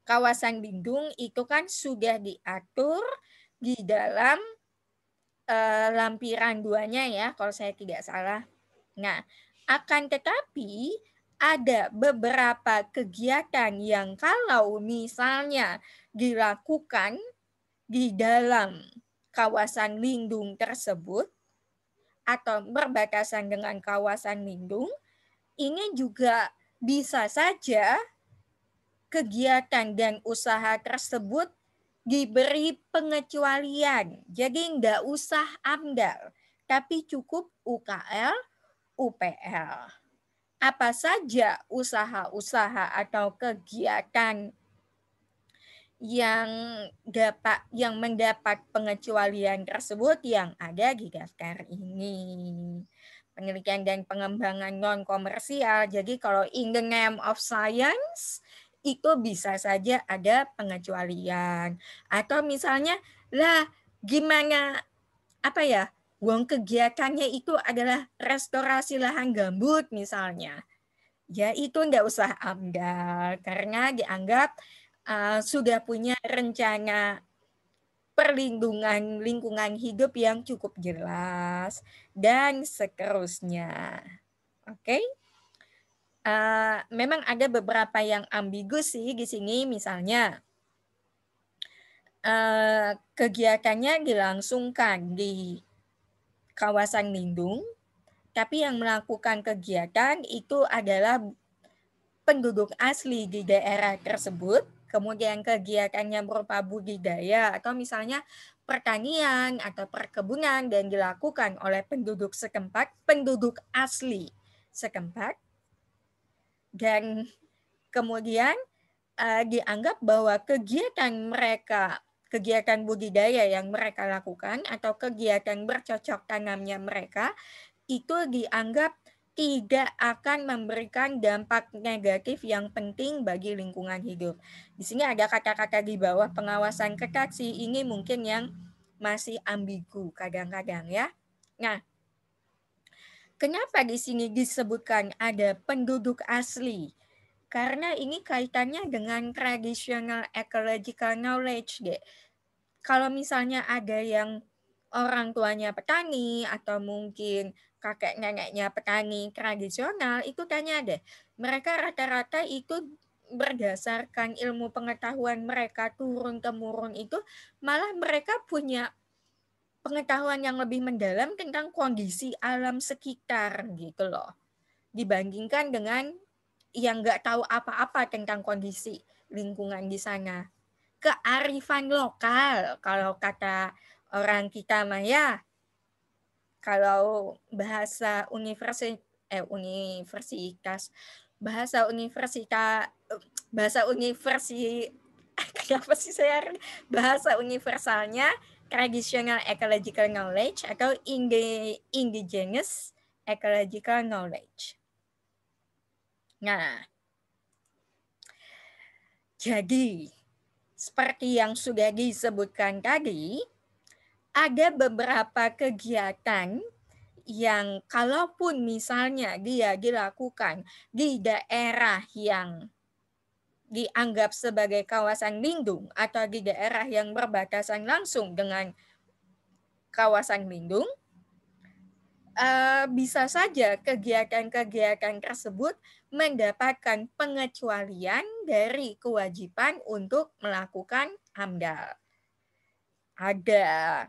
kawasan lindung itu kan sudah diatur di dalam lampiran 2-nya ya, kalau saya tidak salah. Nah, akan tetapi ada beberapa kegiatan yang kalau misalnya dilakukan di dalam kawasan lindung tersebut atau berbatasan dengan kawasan lindung, ini juga bisa saja kegiatan dan usaha tersebut diberi pengecualian. Jadi nggak usah AMDAL, tapi cukup UKL, UPL. Apa saja usaha-usaha atau kegiatan yang mendapat pengecualian tersebut yang ada di daftar ini. Penelitian dan pengembangan non-komersial. Jadi kalau in the name of science, itu bisa saja ada pengecualian. Atau misalnya, lah gimana, wong kegiatannya itu adalah restorasi lahan gambut misalnya. Ya itu enggak usah AMDAL, karena dianggap sudah punya rencana perlindungan lingkungan hidup yang cukup jelas dan seterusnya. Oke? Memang ada beberapa yang ambigu sih di sini, misalnya kegiatannya dilangsungkan di kawasan lindung, tapi yang melakukan kegiatan itu adalah penduduk asli di daerah tersebut, kemudian kegiatannya berupa budidaya atau misalnya pertanian atau perkebunan dan dilakukan oleh penduduk setempat, penduduk asli setempat, dan kemudian dianggap bahwa kegiatan budidaya yang mereka lakukan atau kegiatan bercocok tanamnya mereka itu dianggap tidak akan memberikan dampak negatif yang penting bagi lingkungan hidup. Di sini ada kata-kata di bawah pengawasan ketat sih, ini mungkin yang masih ambigu kadang-kadang ya. Nah, kenapa di sini disebutkan ada penduduk asli? Karena ini kaitannya dengan traditional ecological knowledge, deh. Kalau misalnya ada yang orang tuanya petani atau mungkin kakek neneknya petani tradisional, itu tanya deh, mereka rata-rata itu berdasarkan ilmu pengetahuan mereka turun-temurun itu, malah mereka punya pengetahuan yang lebih mendalam tentang kondisi alam sekitar gitu loh. Dibandingkan dengan yang nggak tahu apa-apa tentang kondisi lingkungan di sana. Kearifan lokal, kalau kata orang kita mah ya, kalau bahasa universitas, kenapa sih saya bahasa universalnya traditional ecological knowledge atau indigenous ecological knowledge. Nah, jadi seperti yang sudah disebutkan tadi, ada beberapa kegiatan yang kalaupun misalnya dia dilakukan di daerah yang dianggap sebagai kawasan lindung atau di daerah yang berbatasan langsung dengan kawasan lindung, bisa saja kegiatan-kegiatan tersebut mendapatkan pengecualian dari kewajiban untuk melakukan AMDAL. Ada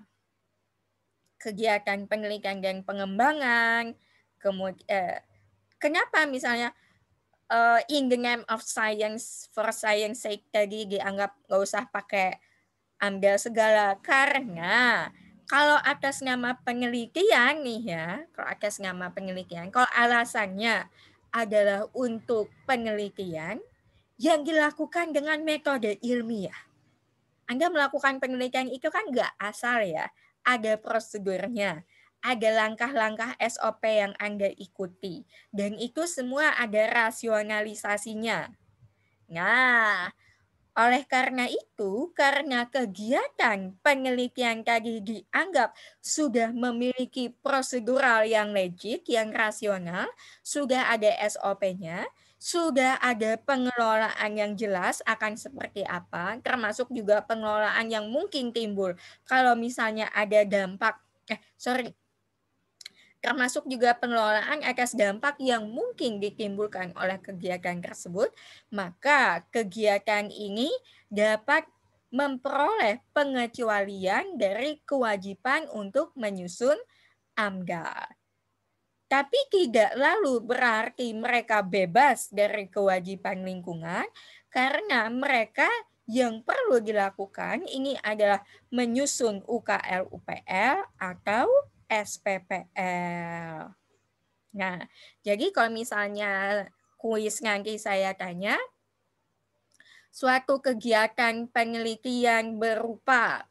kegiatan penelitian dan pengembangan, kemudian kenapa misalnya in the name of science, for science sake tadi dianggap nggak usah pakai AMDAL segala, karena kalau atas nama penelitian nih ya, kalau alasannya adalah untuk penelitian yang dilakukan dengan metode ilmiah. Anda melakukan penelitian itu kan nggak asal ya, ada prosedurnya, ada langkah-langkah SOP yang Anda ikuti, dan itu semua ada rasionalisasinya. Nah, oleh karena itu, karena kegiatan penelitian tadi dianggap sudah memiliki prosedural yang legit, yang rasional, sudah ada SOP-nya, sudah ada pengelolaan yang jelas akan seperti apa, termasuk juga pengelolaan yang mungkin timbul kalau misalnya ada termasuk juga pengelolaan atas dampak yang mungkin ditimbulkan oleh kegiatan tersebut, maka kegiatan ini dapat memperoleh pengecualian dari kewajiban untuk menyusun AMDAL. Tapi tidak lalu berarti mereka bebas dari kewajiban lingkungan, karena mereka yang perlu dilakukan ini adalah menyusun UKL-UPL atau SPPL. Nah, jadi kalau misalnya kuis nanti saya tanya, suatu kegiatan penelitian berupa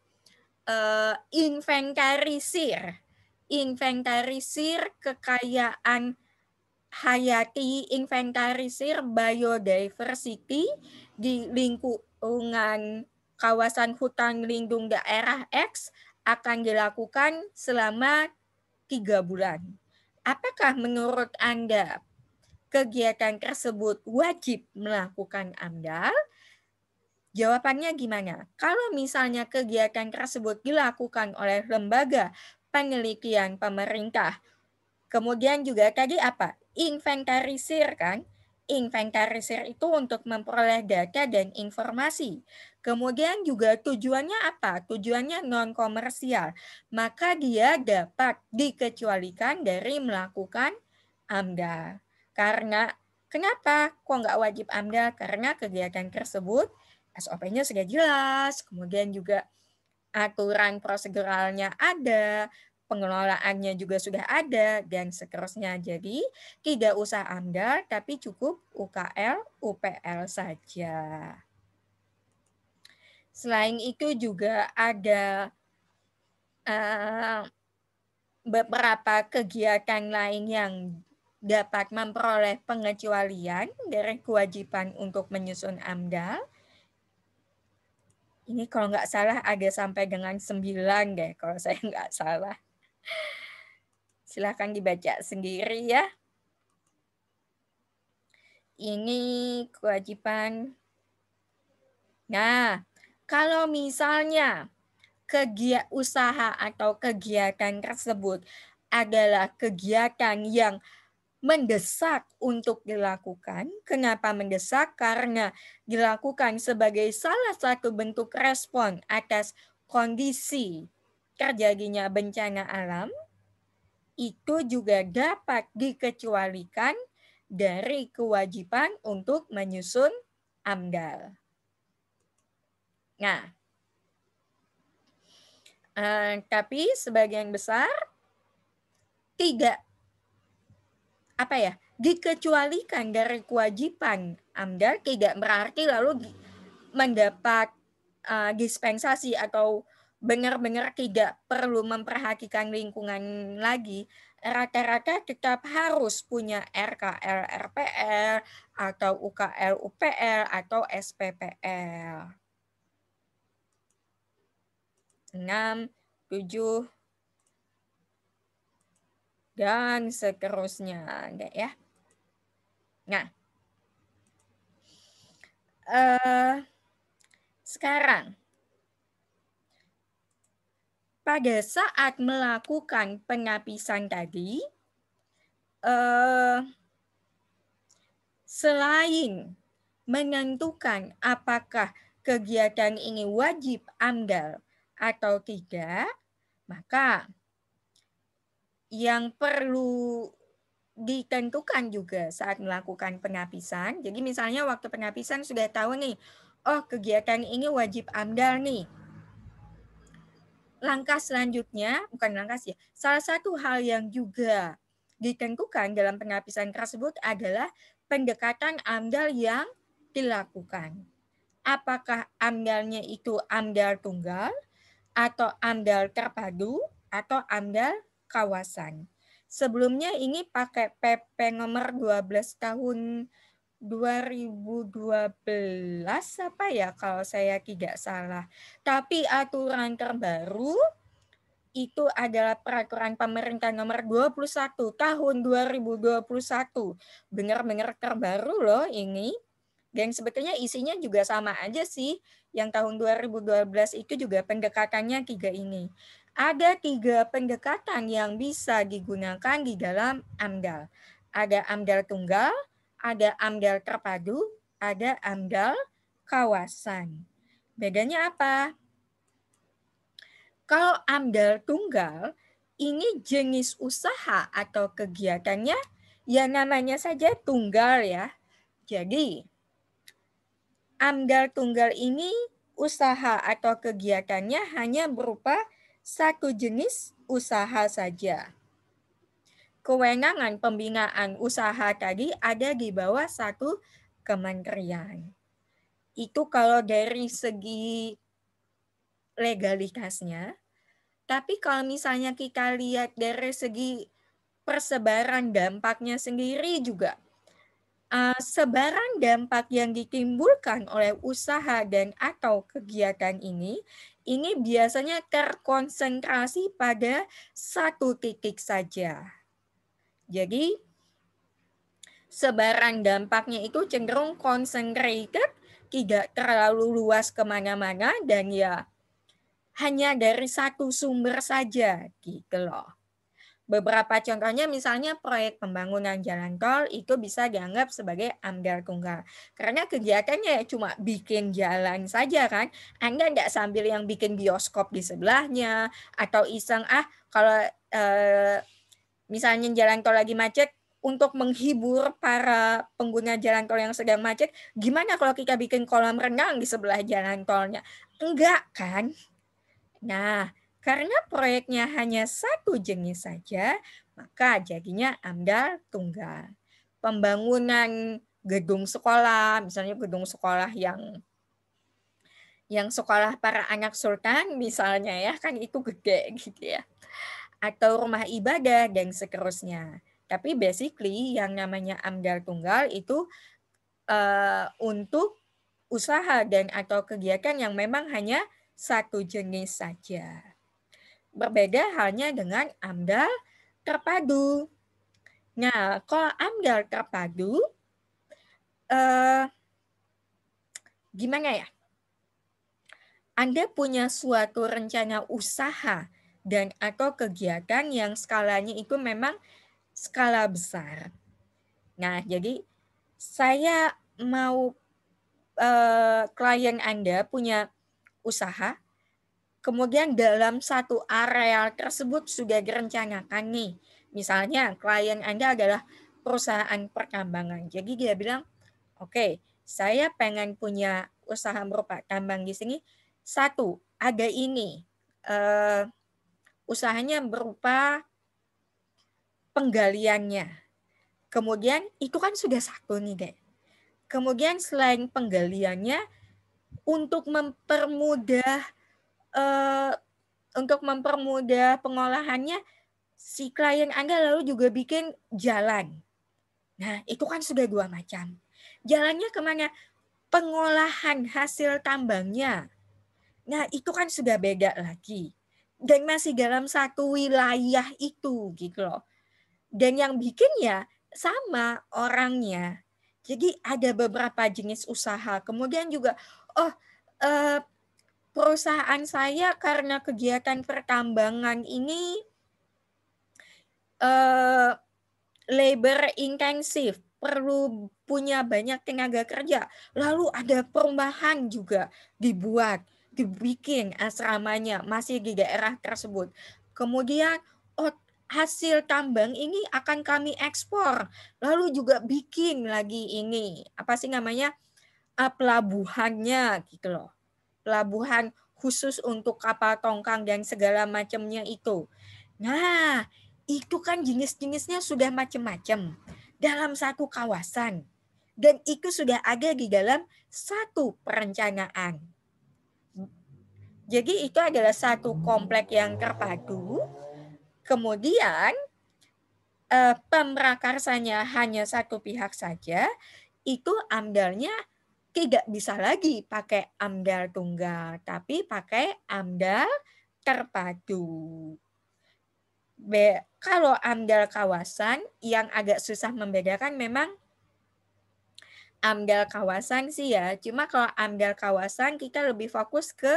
inventarisir kekayaan hayati, inventarisir biodiversity di lingkungan kawasan hutan lindung daerah X akan dilakukan selama 3 bulan. Apakah menurut Anda kegiatan tersebut wajib melakukan AMDAL? Jawabannya gimana? Kalau misalnya kegiatan tersebut dilakukan oleh lembaga penelitian pemerintah, kemudian juga tadi apa? Inventarisir kan? Inventarisir itu untuk memperoleh data dan informasi. Kemudian juga tujuannya apa? Tujuannya non-komersial. Maka dia dapat dikecualikan dari melakukan AMDAL. Karena kenapa? Kok nggak wajib AMDAL? Karena kegiatan tersebut SOP-nya sudah jelas, kemudian juga aturan proseduralnya ada, pengelolaannya juga sudah ada, dan seterusnya. Jadi tidak usah AMDAL, tapi cukup UKL, UPL saja. Selain itu juga ada beberapa kegiatan lain yang dapat memperoleh pengecualian dari kewajiban untuk menyusun AMDAL. Ini kalau nggak salah ada sampai dengan 9 deh, kalau saya nggak salah. Silahkan dibaca sendiri ya. Ini kewajiban. Nah, kalau misalnya usaha atau kegiatan tersebut adalah kegiatan yang mendesak untuk dilakukan. Kenapa mendesak? Karena dilakukan sebagai salah satu bentuk respon atas kondisi terjadinya bencana alam, itu juga dapat dikecualikan dari kewajiban untuk menyusun AMDAL. Nah, tapi sebagian besar tidak dikecualikan dari kewajiban AMDAL, tidak berarti lalu mendapat dispensasi atau benar-benar tidak perlu memperhatikan lingkungan lagi. Rata-rata tetap harus punya RKL RPL atau UKL UPL atau SPPL. 6, 7, dan seterusnya ya. Nah, sekarang pada saat melakukan penapisan tadi, selain menentukan apakah kegiatan ini wajib AMDAL atau tidak, maka yang perlu ditentukan juga saat melakukan penapisan. Jadi misalnya waktu penapisan sudah tahu nih, oh kegiatan ini wajib AMDAL nih. Langkah selanjutnya, bukan langkah sih, salah satu hal yang juga ditentukan dalam penapisan tersebut adalah pendekatan AMDAL yang dilakukan. Apakah AMDAL-nya itu AMDAL tunggal, atau AMDAL terpadu, atau AMDAL kawasan. Sebelumnya ini pakai PP nomor 12 tahun 2012 apa ya kalau saya tidak salah. Tapi aturan terbaru itu adalah peraturan pemerintah nomor 21 tahun 2021. Benar-benar terbaru loh ini. Dan sebetulnya isinya juga sama aja sih. Yang tahun 2012 itu juga pendekatannya 3 ini. Ada 3 pendekatan yang bisa digunakan di dalam AMDAL. Ada AMDAL tunggal, ada AMDAL terpadu, ada AMDAL kawasan. Bedanya apa? Kalau AMDAL tunggal, ini jenis usaha atau kegiatannya ya namanya saja tunggal ya. Jadi AMDAL tunggal ini usaha atau kegiatannya hanya berupa satu jenis usaha saja. Kewenangan pembinaan usaha tadi ada di bawah satu kementerian. Itu kalau dari segi legalitasnya. Tapi kalau misalnya kita lihat dari segi persebaran dampaknya sendiri juga, sebaran dampak yang ditimbulkan oleh usaha dan atau kegiatan ini biasanya terkonsentrasi pada satu titik saja. Jadi sebaran dampaknya itu cenderung concentrated, tidak terlalu luas kemana-mana, dan ya hanya dari satu sumber saja gitu loh. Beberapa contohnya misalnya proyek pembangunan jalan tol itu bisa dianggap sebagai AMDAL tunggal. Karena kegiatannya cuma bikin jalan saja kan. Anda nggak sambil yang bikin bioskop di sebelahnya atau iseng kalau misalnya jalan tol lagi macet, untuk menghibur para pengguna jalan tol yang sedang macet, gimana kalau kita bikin kolam renang di sebelah jalan tolnya? Enggak kan? Nah, karena proyeknya hanya satu jenis saja, maka jadinya AMDAL tunggal. Pembangunan gedung sekolah, misalnya gedung sekolah yang sekolah para anak sultan misalnya ya, kan itu gede gitu ya. Atau rumah ibadah dan seterusnya. Tapi basically yang namanya AMDAL tunggal itu untuk usaha dan atau kegiatan yang memang hanya satu jenis saja. Berbeda halnya dengan AMDAL terpadu. Nah, kalau AMDAL terpadu, gimana ya? Anda punya suatu rencana usaha dan atau kegiatan yang skalanya itu memang skala besar. Nah, jadi saya mau klien Anda punya usaha, kemudian dalam satu area tersebut sudah direncanakan nih. Misalnya klien Anda adalah perusahaan pertambangan. Jadi dia bilang, oke, saya pengen punya usaha berupa tambang di sini. Satu, ada ini. Usahanya berupa penggaliannya. Kemudian itu kan sudah satu nih, Dek. Kemudian selain penggaliannya, untuk mempermudah pengolahannya, si klien Anda lalu juga bikin jalan. Nah, itu kan sudah dua macam. Jalannya kemana? Pengolahan hasil tambangnya. Nah, itu kan sudah beda lagi. Dan masih dalam satu wilayah itu gitu loh. Dan yang bikin ya sama orangnya. Jadi ada beberapa jenis usaha. Kemudian juga, perusahaan saya karena kegiatan pertambangan ini labor intensif, perlu punya banyak tenaga kerja. Lalu ada perumahan juga dibikin asramanya masih di daerah tersebut. Kemudian hasil tambang ini akan kami ekspor. Lalu juga bikin lagi ini, pelabuhannya gitu loh. Pelabuhan khusus untuk kapal tongkang dan segala macamnya itu. Nah, itu kan jenis-jenisnya sudah macam-macam dalam satu kawasan. Dan itu sudah ada di dalam satu perencanaan. Jadi itu adalah satu komplek yang terpadu. Kemudian pemrakarsanya hanya satu pihak saja, itu AMDAL-nya tidak bisa lagi pakai AMDAL tunggal, tapi pakai AMDAL terpadu. Kalau AMDAL kawasan yang agak susah membedakan memang AMDAL kawasan sih ya. Cuma kalau AMDAL kawasan kita lebih fokus ke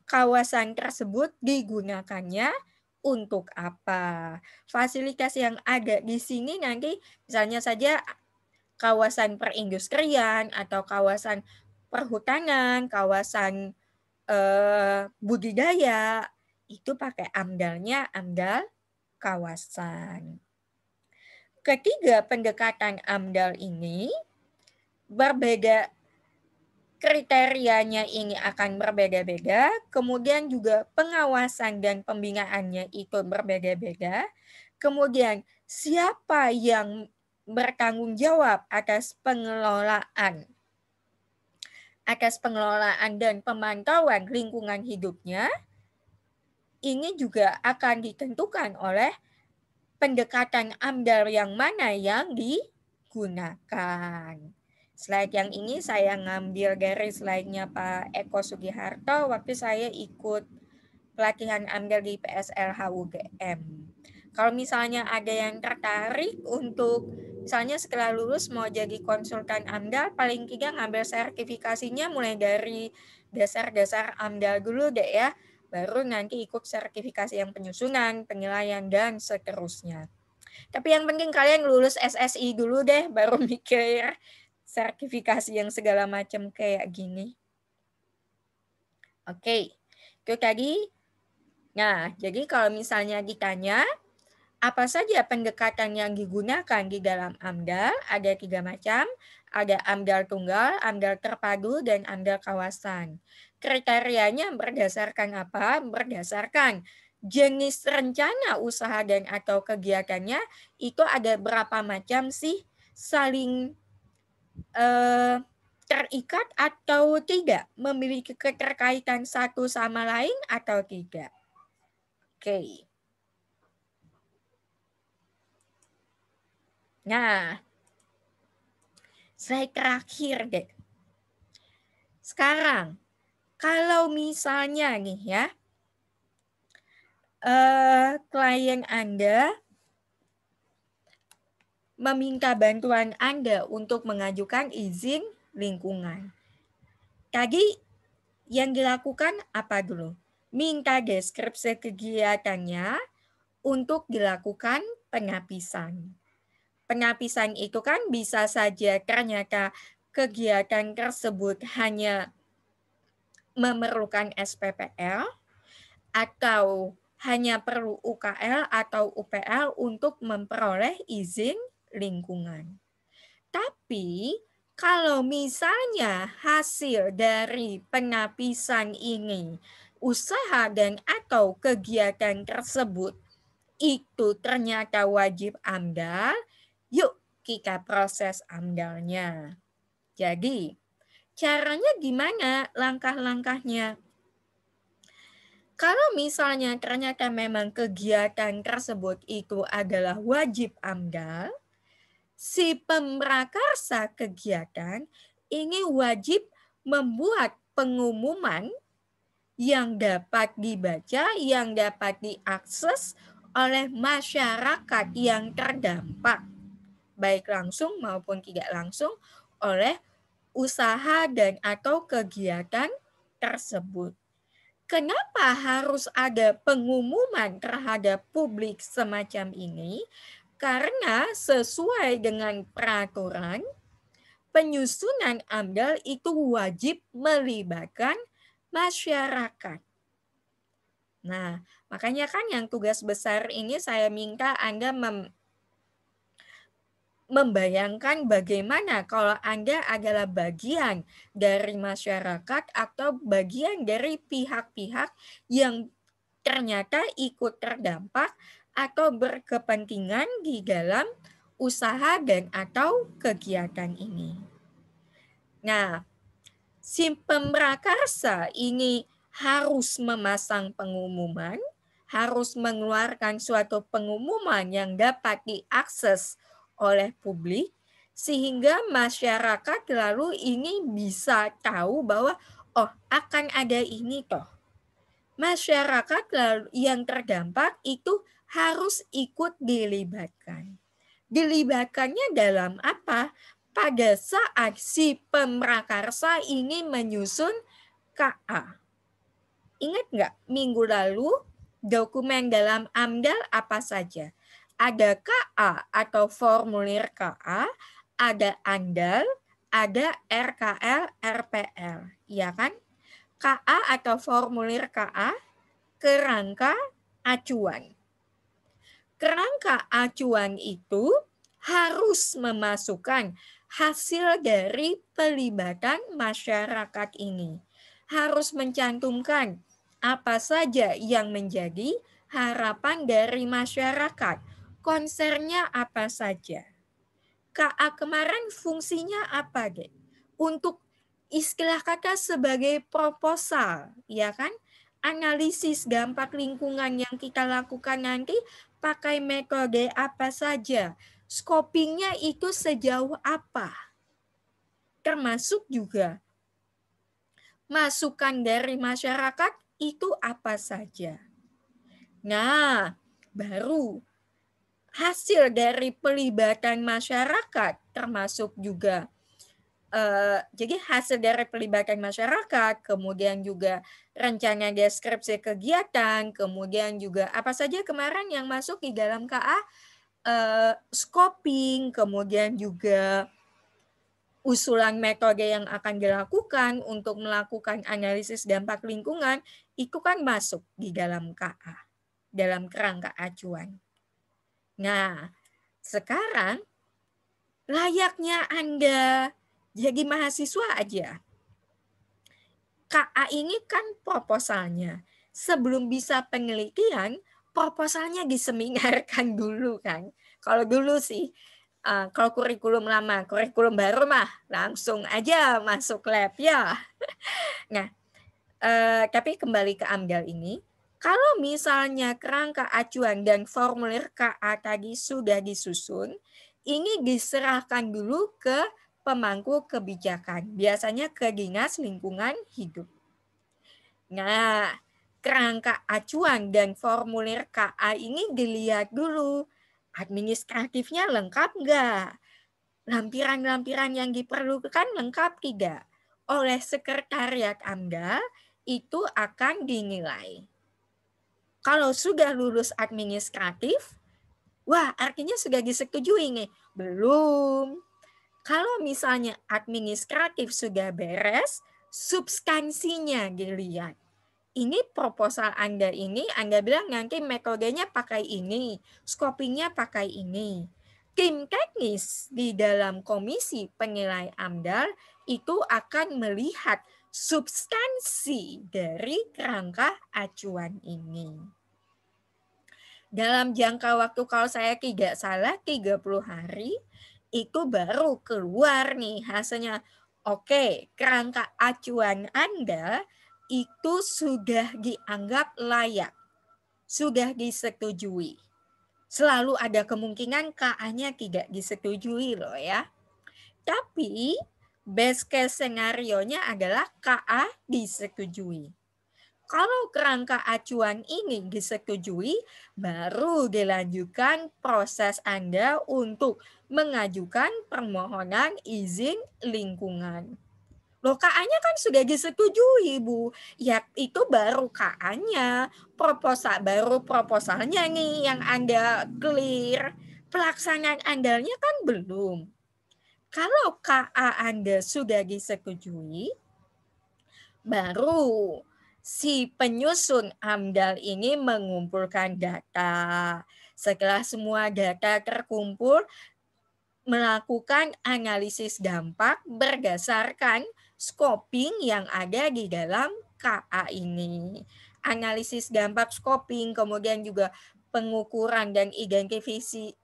kawasan tersebut digunakannya untuk apa. Fasilitas yang ada di sini nanti misalnya saja kawasan perindustrian atau kawasan perhutanan, kawasan budidaya, itu pakai AMDAL-nya AMDAL kawasan. Ketiga pendekatan AMDAL ini berbeda, kriterianya ini akan berbeda-beda, kemudian juga pengawasan dan pembinaannya itu berbeda-beda, kemudian siapa yang bertanggung jawab atas pengelolaan atas pengelolaan dan pemantauan lingkungan hidupnya, ini juga akan ditentukan oleh pendekatan AMDAL yang mana yang digunakan. Slide yang ini saya ngambil dari slide-nya Pak Eko Sugiharto waktu saya ikut pelatihan AMDAL di PSLH UGM. Kalau misalnya ada yang tertarik untuk misalnya setelah lulus mau jadi konsultan AMDAL, paling tidak ngambil sertifikasinya mulai dari dasar-dasar AMDAL dulu deh ya. Baru nanti ikut sertifikasi yang penyusunan, penilaian, dan seterusnya. Tapi yang penting kalian lulus SSI dulu deh, baru mikir sertifikasi yang segala macam kayak gini. Oke, itu tadi. Nah, jadi kalau misalnya ditanya, apa saja pendekatan yang digunakan di dalam AMDAL? Ada 3 macam, ada AMDAL tunggal, AMDAL terpadu, dan AMDAL kawasan. Kriterianya berdasarkan apa? Berdasarkan jenis rencana usaha dan atau kegiatannya, itu ada berapa macam sih saling terikat atau tidak, memiliki keterkaitan satu sama lain atau tidak. Oke. Nah, slide terakhir deh. Sekarang, kalau misalnya nih ya, klien Anda meminta bantuan Anda untuk mengajukan izin lingkungan. Tadi yang dilakukan apa dulu? Minta deskripsi kegiatannya untuk dilakukan penapisan. Penapisan itu kan bisa saja ternyata kegiatan tersebut hanya memerlukan SPPL atau hanya perlu UKL atau UPL untuk memperoleh izin lingkungan. Tapi kalau misalnya hasil dari penapisan ini, usaha dan atau kegiatan tersebut itu ternyata wajib AMDAL, yuk kita proses AMDAL-nya. Jadi, caranya gimana? Langkah-langkahnya. Kalau misalnya ternyata memang kegiatan tersebut itu adalah wajib AMDAL, si pemrakarsa kegiatan ini wajib membuat pengumuman yang dapat dibaca, yang dapat diakses oleh masyarakat yang terdampak, baik langsung maupun tidak langsung oleh usaha dan atau kegiatan tersebut. Kenapa harus ada pengumuman terhadap publik semacam ini? Karena sesuai dengan peraturan, penyusunan AMDAL itu wajib melibatkan masyarakat. Nah, makanya kan yang tugas besar ini saya minta Anda membayangkan bagaimana kalau Anda adalah bagian dari masyarakat atau bagian dari pihak-pihak yang ternyata ikut terdampak atau berkepentingan di dalam usaha dan atau kegiatan ini. Nah, si pemrakarsa ini harus memasang pengumuman, harus mengeluarkan suatu pengumuman yang dapat diakses oleh publik, sehingga masyarakat lalu ini bisa tahu bahwa oh akan ada ini toh. Masyarakat yang terdampak itu harus ikut dilibatkan. Dilibatkannya dalam apa? Pada saat si pemrakarsa ini menyusun KA. Ingat nggak minggu lalu dokumen dalam AMDAL apa saja? Ada KA atau formulir KA, ada ANDAL, ada RKL, RPL. Iya kan? KA atau formulir KA, kerangka acuan. Kerangka acuan itu harus memasukkan hasil dari pelibatan masyarakat ini. Harus mencantumkan apa saja yang menjadi harapan dari masyarakat. Konsernya apa saja. KA kemarin fungsinya apa, Dek? Untuk istilah kata sebagai proposal, ya kan? Analisis dampak lingkungan yang kita lakukan nanti pakai metode apa saja? Scopingnya itu sejauh apa? Termasuk juga masukan dari masyarakat itu apa saja? Nah, baru hasil dari pelibatan masyarakat termasuk juga jadi hasil dari pelibatan masyarakat, kemudian juga rencana deskripsi kegiatan, kemudian juga apa saja kemarin yang masuk di dalam KA, scoping, kemudian juga usulan metode yang akan dilakukan untuk melakukan analisis dampak lingkungan, itu kan masuk di dalam KA, dalam kerangka acuan. Nah, sekarang layaknya Anda jadi mahasiswa aja. KA ini kan proposalnya. Sebelum bisa penelitian, proposalnya diseminarkan dulu kan. Kalau dulu sih, kalau kurikulum lama, kurikulum baru mah langsung aja masuk lab ya. Nah, tapi kembali ke AMDAL ini, kalau misalnya kerangka acuan dan formulir KA tadi sudah disusun, ini diserahkan dulu ke pemangku kebijakan, biasanya ke Dinas Lingkungan Hidup. Nah, kerangka acuan dan formulir KA ini dilihat dulu, administratifnya lengkap nggak? Lampiran-lampiran yang diperlukan lengkap tidak? Oleh Sekretariat AMDAL itu akan dinilai. Kalau sudah lulus administratif, wah artinya sudah disetujui nih. Belum. Kalau misalnya administratif sudah beres, substansinya dilihat. Ini proposal Anda ini, Anda bilang nanti metodenya pakai ini, scopingnya pakai ini. Tim teknis di dalam komisi penilai AMDAL itu akan melihat substansi dari kerangka acuan ini. Dalam jangka waktu kalau saya tidak salah 30 hari, itu baru keluar nih hasilnya. Oke, kerangka acuan Anda itu sudah dianggap layak, sudah disetujui. Selalu ada kemungkinan KA-nya tidak disetujui loh ya. Tapi best case scenario-nya adalah KA disetujui. Kalau kerangka acuan ini disetujui, baru dilanjutkan proses Anda untuk mengajukan permohonan izin lingkungan. Loh KA-nya kan sudah disetujui, Bu. Ya itu baru KA-nya, baru proposalnya nih yang Anda clear. Pelaksanaan Andalnya kan belum. Kalau KA Anda sudah disetujui, baru si penyusun AMDAL ini mengumpulkan data. Setelah semua data terkumpul, melakukan analisis dampak berdasarkan scoping yang ada di dalam KA ini. Analisis dampak scoping, kemudian juga pengukuran dan identifikasi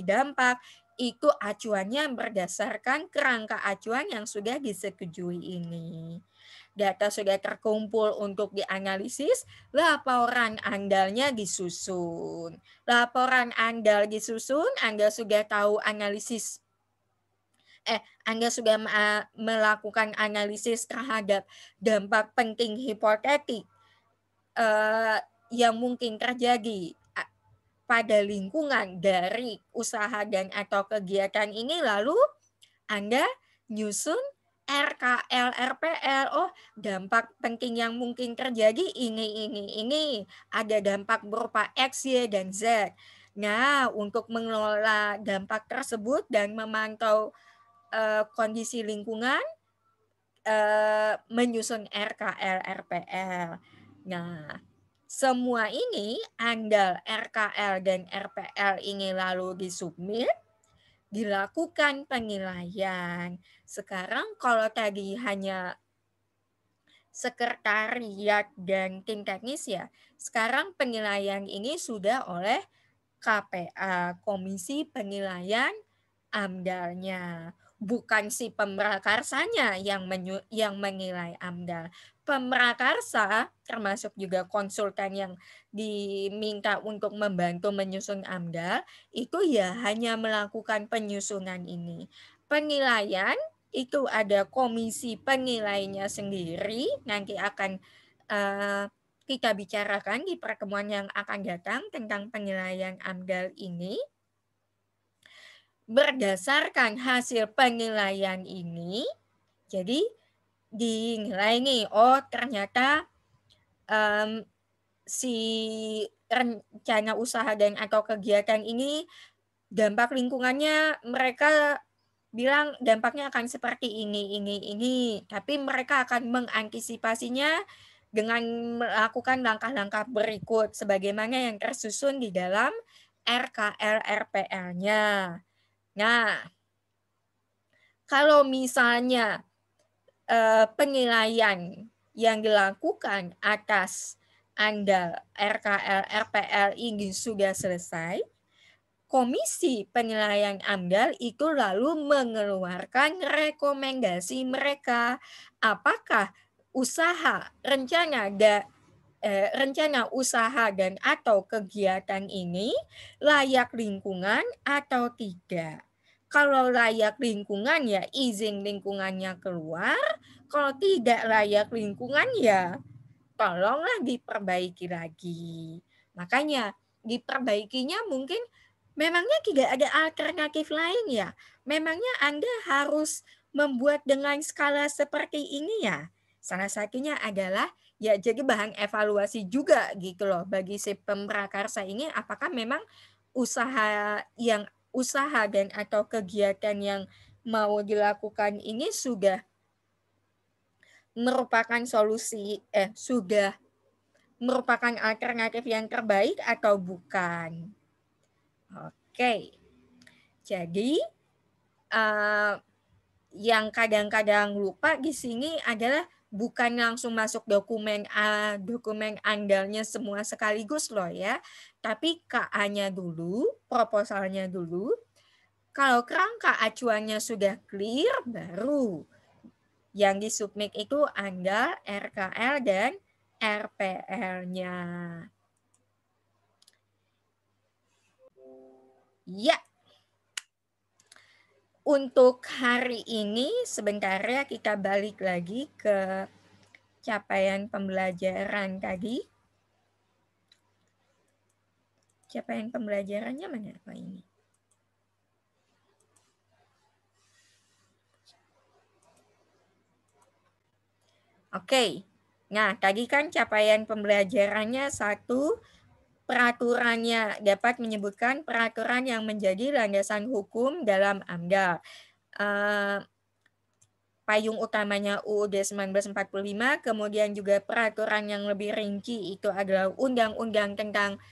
dampak, itu acuannya berdasarkan kerangka acuan yang sudah disetujui ini. Data sudah terkumpul untuk dianalisis, laporan andalnya disusun. Laporan andal disusun, Anda sudah tahu analisis Anda sudah melakukan analisis terhadap dampak penting hipotetik yang mungkin terjadi pada lingkungan dari usaha dan atau kegiatan ini, lalu Anda nyusun RKL, RPL, oh dampak penting yang mungkin terjadi ini. Ada dampak berupa X, Y, dan Z. Nah, untuk mengelola dampak tersebut dan memantau kondisi lingkungan, menyusun RKL, RPL. Nah, semua ini, AMDAL, RKL, dan RPL ini lalu disubmit, dilakukan penilaian. Sekarang kalau tadi hanya sekretariat dan tim teknis ya, sekarang penilaian ini sudah oleh KPA, Komisi Penilaian AMDAL-nya. bukan si pemrakarsanya yang menilai AMDAL. Pemrakarsa termasuk juga konsultan yang diminta untuk membantu menyusun AMDAL itu ya hanya melakukan penyusunan ini. Penilaian itu ada komisi penilainya sendiri, nanti akan kita bicarakan di pertemuan yang akan datang tentang penilaian AMDAL ini. Berdasarkan hasil penilaian ini, jadi dinilai nih, oh ternyata si rencana usaha dan atau kegiatan ini dampak lingkungannya mereka bilang dampaknya akan seperti ini. Tapi mereka akan mengantisipasinya dengan melakukan langkah-langkah berikut sebagaimana yang tersusun di dalam RKL RPL-nya. Nah, kalau misalnya penilaian yang dilakukan atas AMDAL RKL RPL ini sudah selesai, Komisi Penilaian AMDAL itu lalu mengeluarkan rekomendasi mereka. Apakah rencana usaha dan atau kegiatan ini layak lingkungan atau tidak. Kalau layak lingkungan ya izin lingkungannya keluar, kalau tidak layak lingkungan ya tolonglah diperbaiki lagi. Makanya diperbaikinya mungkin memangnya tidak ada alternatif lain ya? Memangnya Anda harus membuat dengan skala seperti ini ya? Salah satunya adalah ya jadi bahan evaluasi juga gitu loh bagi si pemrakarsa ini apakah memang usaha dan atau kegiatan yang mau dilakukan ini sudah merupakan sudah merupakan alternatif yang terbaik atau bukan. Oke. Jadi yang kadang-kadang lupa di sini adalah bukan langsung masuk dokumen AMDAL-nya semua sekaligus loh ya, tapi KA-nya dulu, proposalnya dulu. Kalau kerangka acuannya sudah clear, baru yang disubmit itu AMDAL, RKL, dan RPL-nya. Ya. Untuk hari ini sebentar kita balik lagi ke capaian pembelajaran tadi. Capaian pembelajarannya mana apa ini? Oke. Nah, tadi kan capaian pembelajarannya 1, peraturannya dapat menyebutkan peraturan yang menjadi landasan hukum dalam AMDAL. Payung utamanya UUD 1945, kemudian juga peraturan yang lebih rinci itu adalah Undang-Undang tentang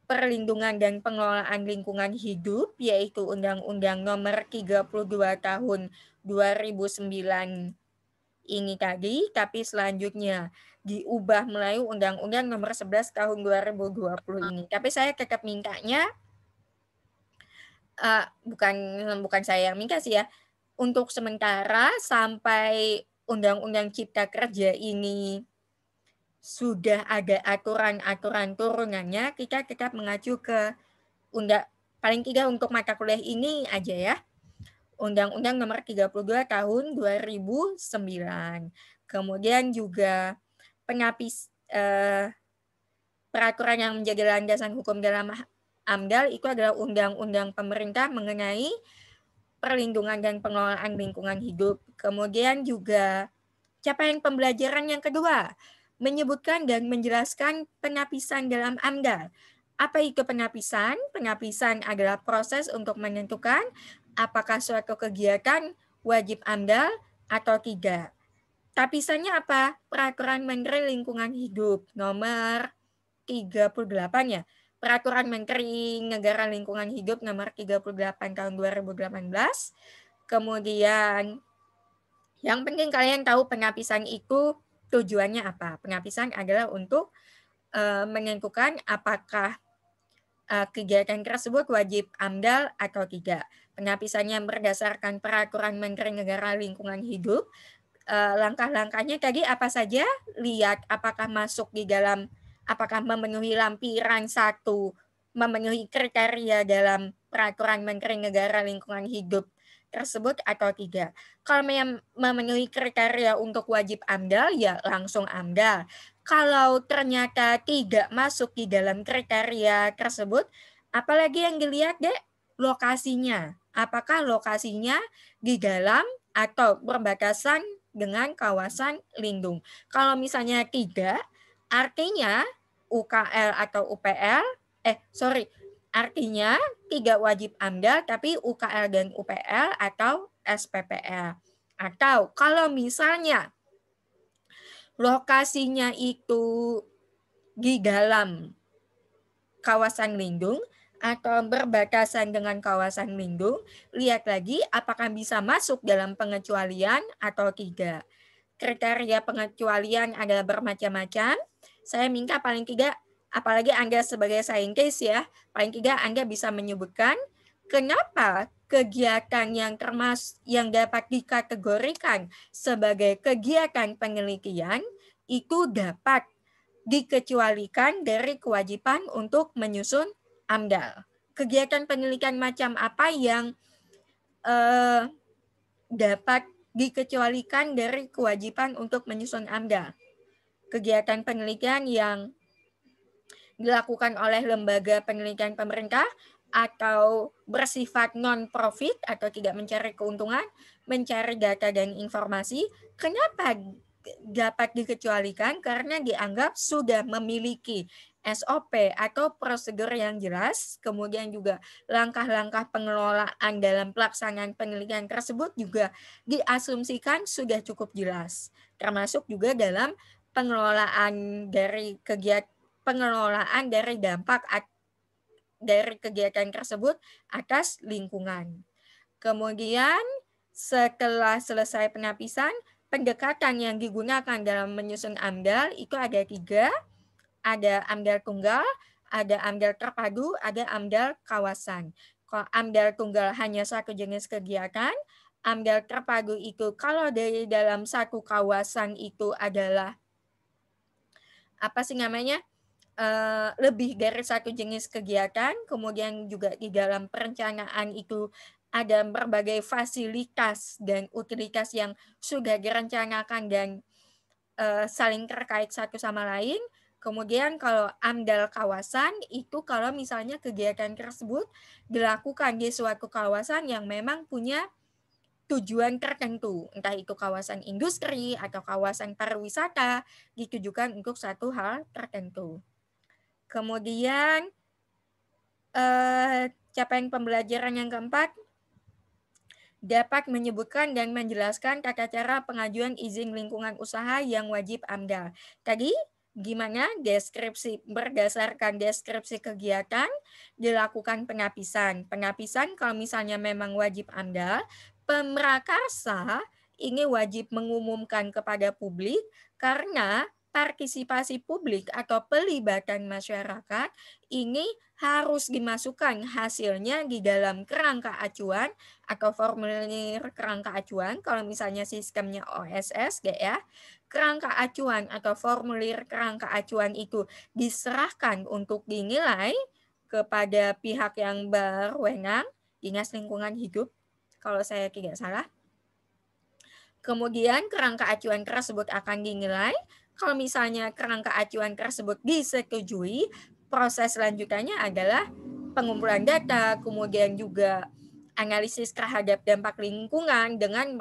Perlindungan dan Pengelolaan Lingkungan Hidup, yaitu Undang-Undang Nomor 32 Tahun 2009 ini tadi, tapi selanjutnya diubah melalui Undang-Undang Nomor 11 Tahun 2020 ini. Tapi saya tetap mintanya, bukan saya yang minta sih ya, untuk sementara sampai Undang-Undang Cipta Kerja ini sudah ada aturan-aturan turunannya, kita tetap mengacu ke paling tidak untuk mata kuliah ini aja ya. Undang-Undang Nomor 32 Tahun 2009. Kemudian juga peraturan yang menjadi landasan hukum dalam AMDAL itu adalah undang-undang pemerintah mengenai perlindungan dan pengelolaan lingkungan hidup. Kemudian juga capaian pembelajaran yang kedua, menyebutkan dan menjelaskan penapisan dalam AMDAL. Apa itu penapisan? Penapisan adalah proses untuk menentukan apakah suatu kegiatan wajib AMDAL atau tidak. Tapisannya apa? Peraturan Menteri Lingkungan Hidup nomor 38 ya. Peraturan Menteri Negara Lingkungan Hidup nomor 38 tahun 2018. Kemudian yang penting kalian tahu penapisan itu tujuannya apa. Penapisan adalah untuk menentukan apakah kegiatan tersebut wajib AMDAL atau tidak. Penapisannya berdasarkan Peraturan Menteri Negara Lingkungan Hidup. Langkah-langkahnya tadi apa saja? Lihat apakah masuk di dalam, apakah memenuhi lampiran 1, memenuhi kriteria dalam Peraturan Menteri Negara Lingkungan Hidup tersebut atau tidak. Kalau memenuhi kriteria untuk wajib AMDAL, ya langsung AMDAL. Kalau ternyata tidak masuk di dalam kriteria tersebut, apalagi yang dilihat, Dek? Lokasinya. Apakah lokasinya di dalam atau berbatasan dengan kawasan lindung? Kalau misalnya tidak, artinya UKL atau UPL, artinya tidak wajib AMDAL, tapi UKL dan UPL atau SPPL. Atau kalau misalnya lokasinya itu di dalam kawasan lindung atau berbatasan dengan kawasan lindung, lihat lagi apakah bisa masuk dalam pengecualian atau tidak. Kriteria pengecualian adalah bermacam-macam. Saya minta paling tidak, apalagi Anda sebagai saintis ya, paling tidak Anda bisa menyebutkan kenapa kegiatan yang dapat dikategorikan sebagai kegiatan penelitian itu dapat dikecualikan dari kewajiban untuk menyusun AMDAL. Kegiatan penelitian macam apa yang dapat dikecualikan dari kewajiban untuk menyusun AMDAL? Kegiatan penelitian yang dilakukan oleh lembaga penelitian pemerintah atau bersifat non-profit atau tidak mencari keuntungan, mencari data dan informasi. Kenapa dapat dikecualikan? Karena dianggap sudah memiliki SOP atau prosedur yang jelas, kemudian juga langkah-langkah pengelolaan dalam pelaksanaan penelitian tersebut juga diasumsikan sudah cukup jelas, termasuk juga dalam pengelolaan dari dampak dari kegiatan tersebut atas lingkungan. Kemudian setelah selesai penapisan, pendekatan yang digunakan dalam menyusun AMDAL itu ada 3, ada AMDAL tunggal, ada AMDAL terpadu, ada AMDAL kawasan. Kalau AMDAL tunggal hanya satu jenis kegiatan, AMDAL terpadu itu kalau dari dalam satu kawasan itu adalah lebih dari satu jenis kegiatan, kemudian juga di dalam perencanaan itu ada berbagai fasilitas dan utilitas yang sudah direncanakan dan saling terkait satu sama lain. Kemudian kalau AMDAL kawasan itu kalau misalnya kegiatan tersebut dilakukan di suatu kawasan yang memang punya tujuan tertentu, entah itu kawasan industri atau kawasan pariwisata, ditujukan untuk satu hal tertentu. Kemudian capaian pembelajaran yang keempat, dapat menyebutkan dan menjelaskan tata cara pengajuan izin lingkungan usaha yang wajib AMDAL. Tadi gimana berdasarkan deskripsi kegiatan dilakukan penapisan. Penapisan kalau misalnya memang wajib AMDAL, pemrakarsa ini wajib mengumumkan kepada publik karena partisipasi publik atau pelibatan masyarakat ini harus dimasukkan hasilnya di dalam kerangka acuan atau formulir kerangka acuan. Kalau misalnya sistemnya OSS ya, kerangka acuan atau formulir kerangka acuan itu diserahkan untuk dinilai kepada pihak yang berwenang, Dinas Lingkungan Hidup, kalau saya tidak salah. Kemudian kerangka acuan tersebut akan dinilai. Kalau misalnya kerangka acuan tersebut disetujui, proses selanjutnya adalah pengumpulan data, kemudian juga analisis terhadap dampak lingkungan dengan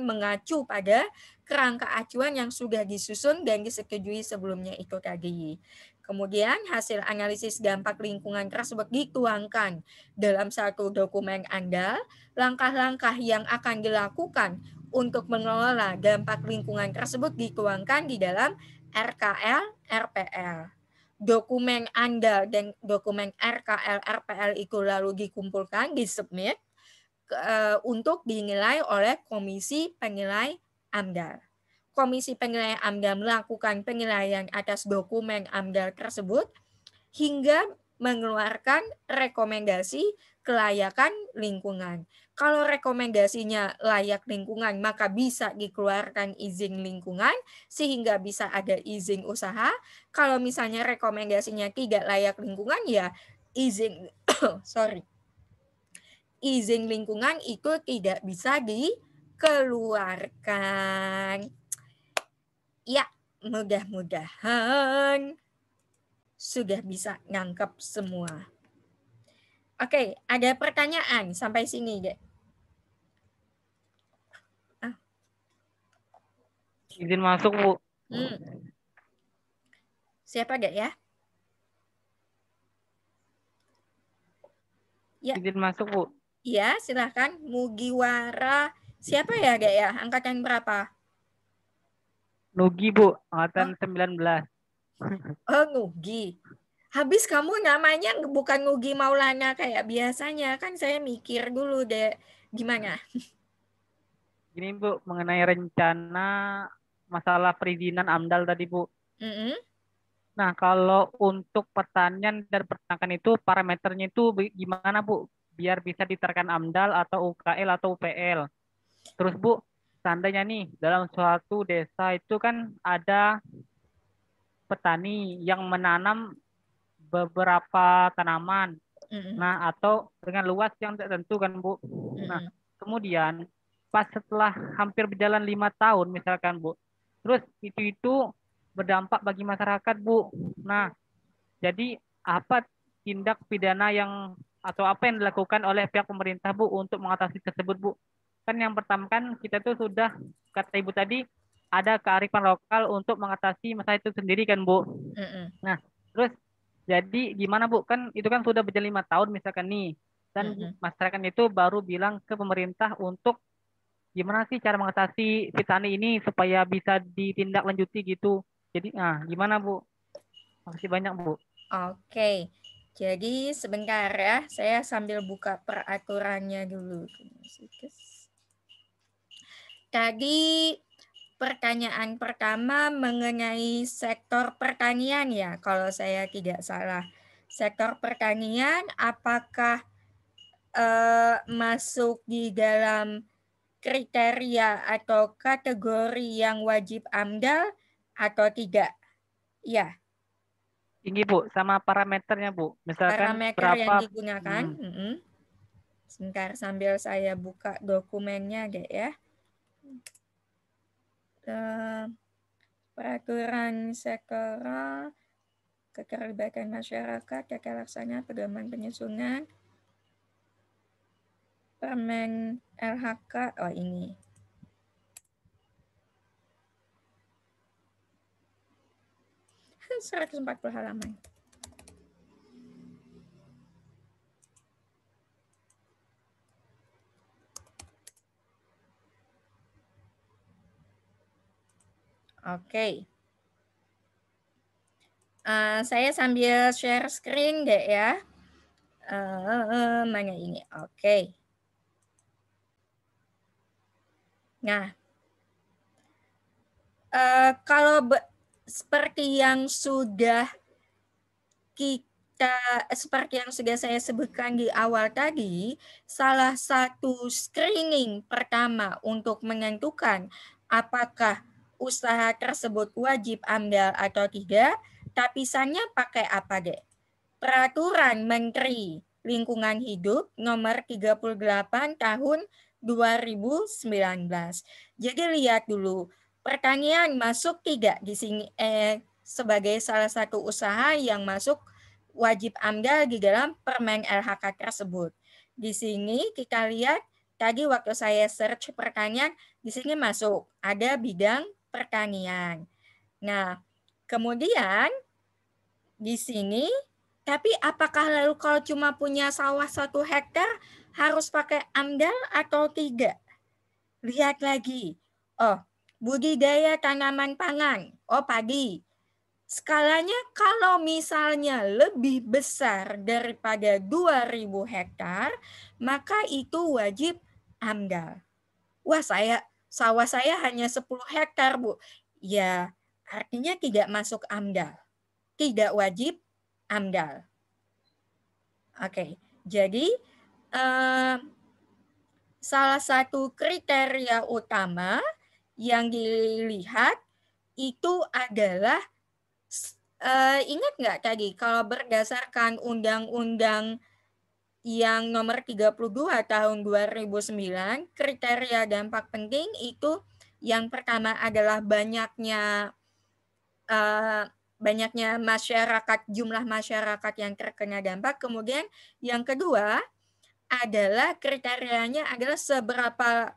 mengacu pada kerangka acuan yang sudah disusun dan disetujui sebelumnya itu tadi. Kemudian hasil analisis dampak lingkungan tersebut dituangkan dalam satu dokumen AMDAL, langkah-langkah yang akan dilakukan untuk mengelola dampak lingkungan tersebut dituangkan di dalam RKL, RPL. Dokumen AMDAL dan dokumen RKL, RPL itu lalu dikumpulkan, disubmit untuk dinilai oleh Komisi Penilai AMDAL. Komisi Penilai AMDAL melakukan penilaian atas dokumen AMDAL tersebut hingga mengeluarkan rekomendasi kelayakan lingkungan. Kalau rekomendasinya layak lingkungan, maka bisa dikeluarkan izin lingkungan sehingga bisa ada izin usaha. Kalau misalnya rekomendasinya tidak layak lingkungan, ya izin izin lingkungan itu tidak bisa dikeluarkan. Ya, mudah-mudahan sudah bisa nangkep semua. Oke, ada pertanyaan sampai sini, Dek? Izin masuk, Bu. Siapa, Dek, ya? Ya. Izin masuk, Bu. Iya, silahkan. Mugiwara. Siapa ya, Dek, ya? Angkatan berapa? Nugi, Bu. Angkatan 19. Oh, Nugi. Habis kamu namanya bukan Nugi Maulana kayak biasanya. Kan saya mikir dulu, Dek. Gimana? Gini, Bu, mengenai rencana masalah perizinan AMDAL tadi, Bu. Nah, kalau untuk pertanian dan peternakan itu parameternya itu gimana, Bu? Biar bisa diterapkan AMDAL atau UKL atau UPL. Terus, Bu, seandainya nih dalam suatu desa itu kan ada petani yang menanam beberapa tanaman. Nah, atau dengan luas yang tertentu kan, Bu. Nah, kemudian pas setelah hampir berjalan 5 tahun misalkan, Bu. Terus itu berdampak bagi masyarakat, Bu. Nah, jadi apa tindak pidana yang atau apa yang dilakukan oleh pihak pemerintah, Bu, untuk mengatasi tersebut, Bu? Kan yang pertama kan kita tuh sudah, kata Ibu tadi, ada kearifan lokal untuk mengatasi masalah itu sendiri kan, Bu. Nah, terus jadi gimana, Bu? Kan itu kan sudah berjalan 5 tahun misalkan nih. Dan masyarakat itu baru bilang ke pemerintah untuk gimana sih cara mengatasi petani ini supaya bisa ditindaklanjuti gitu. Jadi, nah gimana, Bu? Makasih banyak, Bu. Oke. Jadi sebentar ya, saya sambil buka peraturannya dulu. Tadi pertanyaan pertama mengenai sektor pertanian ya, kalau saya tidak salah. Sektor pertanian apakah masuk di dalam kriteria atau kategori yang wajib AMDAL atau tidak? Ya. Tinggi, Bu, sama parameternya, Bu. Misalkan Parameter yang berapa digunakan. Sebentar sambil saya buka dokumennya deh ya. Peraturan sektoral, keterlibatan masyarakat, tata laksana, pedoman penyusunan, Permen LHK, oh ini. Kan 140 halaman. Oke. Saya sambil share screen deh ya. Mana ini? Oke. Nah, kalau seperti yang sudah seperti yang sudah saya sebutkan di awal tadi, salah satu screening pertama untuk menentukan apakah usaha tersebut wajib AMDAL atau tidak, tapisannya pakai apa deh? Peraturan Menteri Lingkungan Hidup nomor 38 tahun 2019. Jadi lihat dulu, pertanian masuk tidak di sini sebagai salah satu usaha yang masuk wajib AMDAL di dalam Permen LHK tersebut. Di sini kita lihat tadi waktu saya search pertanian, di sini masuk ada bidang pertanian. Nah, kemudian di sini, tapi apakah lalu kalau cuma punya sawah 1 hektar harus pakai AMDAL atau tidak? Lihat lagi. Oh, budidaya tanaman pangan. Oh, padi. Skalanya kalau misalnya lebih besar daripada 2.000 hektar, maka itu wajib AMDAL. Wah, sawah saya hanya 10 hektar, Bu. Ya, artinya tidak masuk AMDAL. Tidak wajib AMDAL. Oke, jadi salah satu kriteria utama yang dilihat itu adalah ingat nggak tadi kalau berdasarkan Undang-Undang yang nomor 32 tahun 2009, kriteria dampak penting itu yang pertama adalah banyaknya masyarakat, jumlah masyarakat yang terkena dampak. Kemudian yang kedua adalah kriterianya adalah seberapa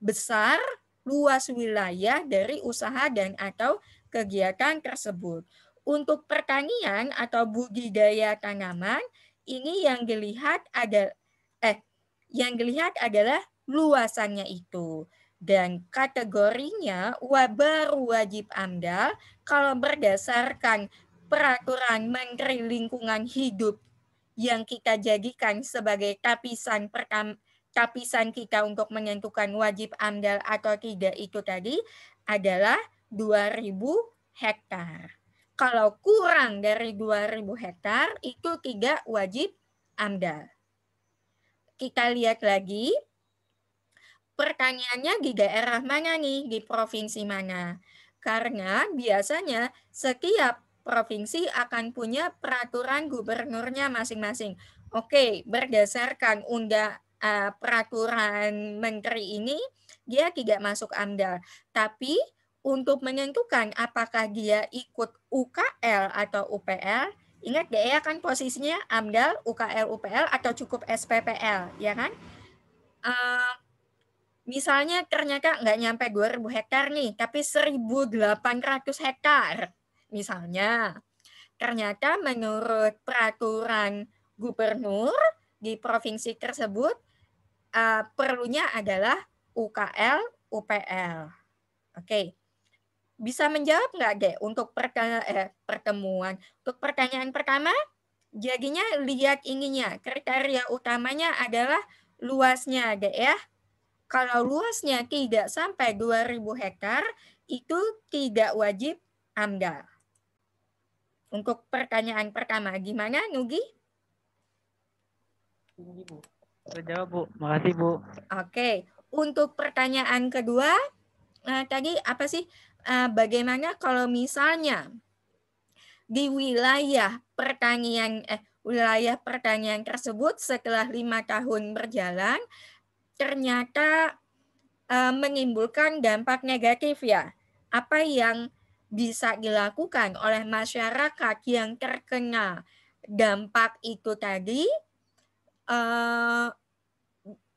besar luas wilayah dari usaha dan atau kegiatan tersebut. Untuk pertanian atau budidaya tanaman, ini yang dilihat adalah luasannya itu. Dan kategorinya baru wajib AMDAL kalau berdasarkan peraturan Menteri Lingkungan Hidup yang kita jadikan sebagai tapisan kita untuk menentukan wajib AMDAL atau tidak itu tadi adalah 2.000 hektar. Kalau kurang dari 2.000 hektar itu tidak wajib AMDAL. Kita lihat lagi pertanyaannya di daerah mana nih, di provinsi mana. Karena biasanya setiap provinsi akan punya peraturan gubernurnya masing-masing. Oke, berdasarkan peraturan menteri ini, dia tidak masuk AMDAL. Tapi untuk menentukan apakah dia ikut UKL atau UPL, ingat DEA kan posisinya AMDAL, UKL, UPL atau cukup SPPL, ya kan? Misalnya ternyata nggak nyampe 2.000 hektar nih, tapi 1.800 hektar. Misalnya, ternyata menurut peraturan gubernur di provinsi tersebut, perlunya adalah UKL, UPL. Oke, bisa menjawab nggak, Dek, untuk pertemuan? Untuk pertanyaan pertama, jadinya lihat ininya, kriteria utamanya adalah luasnya, Dek ya. Kalau luasnya tidak sampai 2.000 hektar, itu tidak wajib AMDAL. Untuk pertanyaan pertama, gimana Nugi? Ini Bu. Terjawab Bu, makasih Bu. Oke, untuk pertanyaan kedua, tadi apa sih? Bagaimana kalau misalnya di wilayah pertanian tersebut setelah 5 tahun berjalan, ternyata menimbulkan dampak negatif ya. Apa yang bisa dilakukan oleh masyarakat yang terkena dampak itu tadi?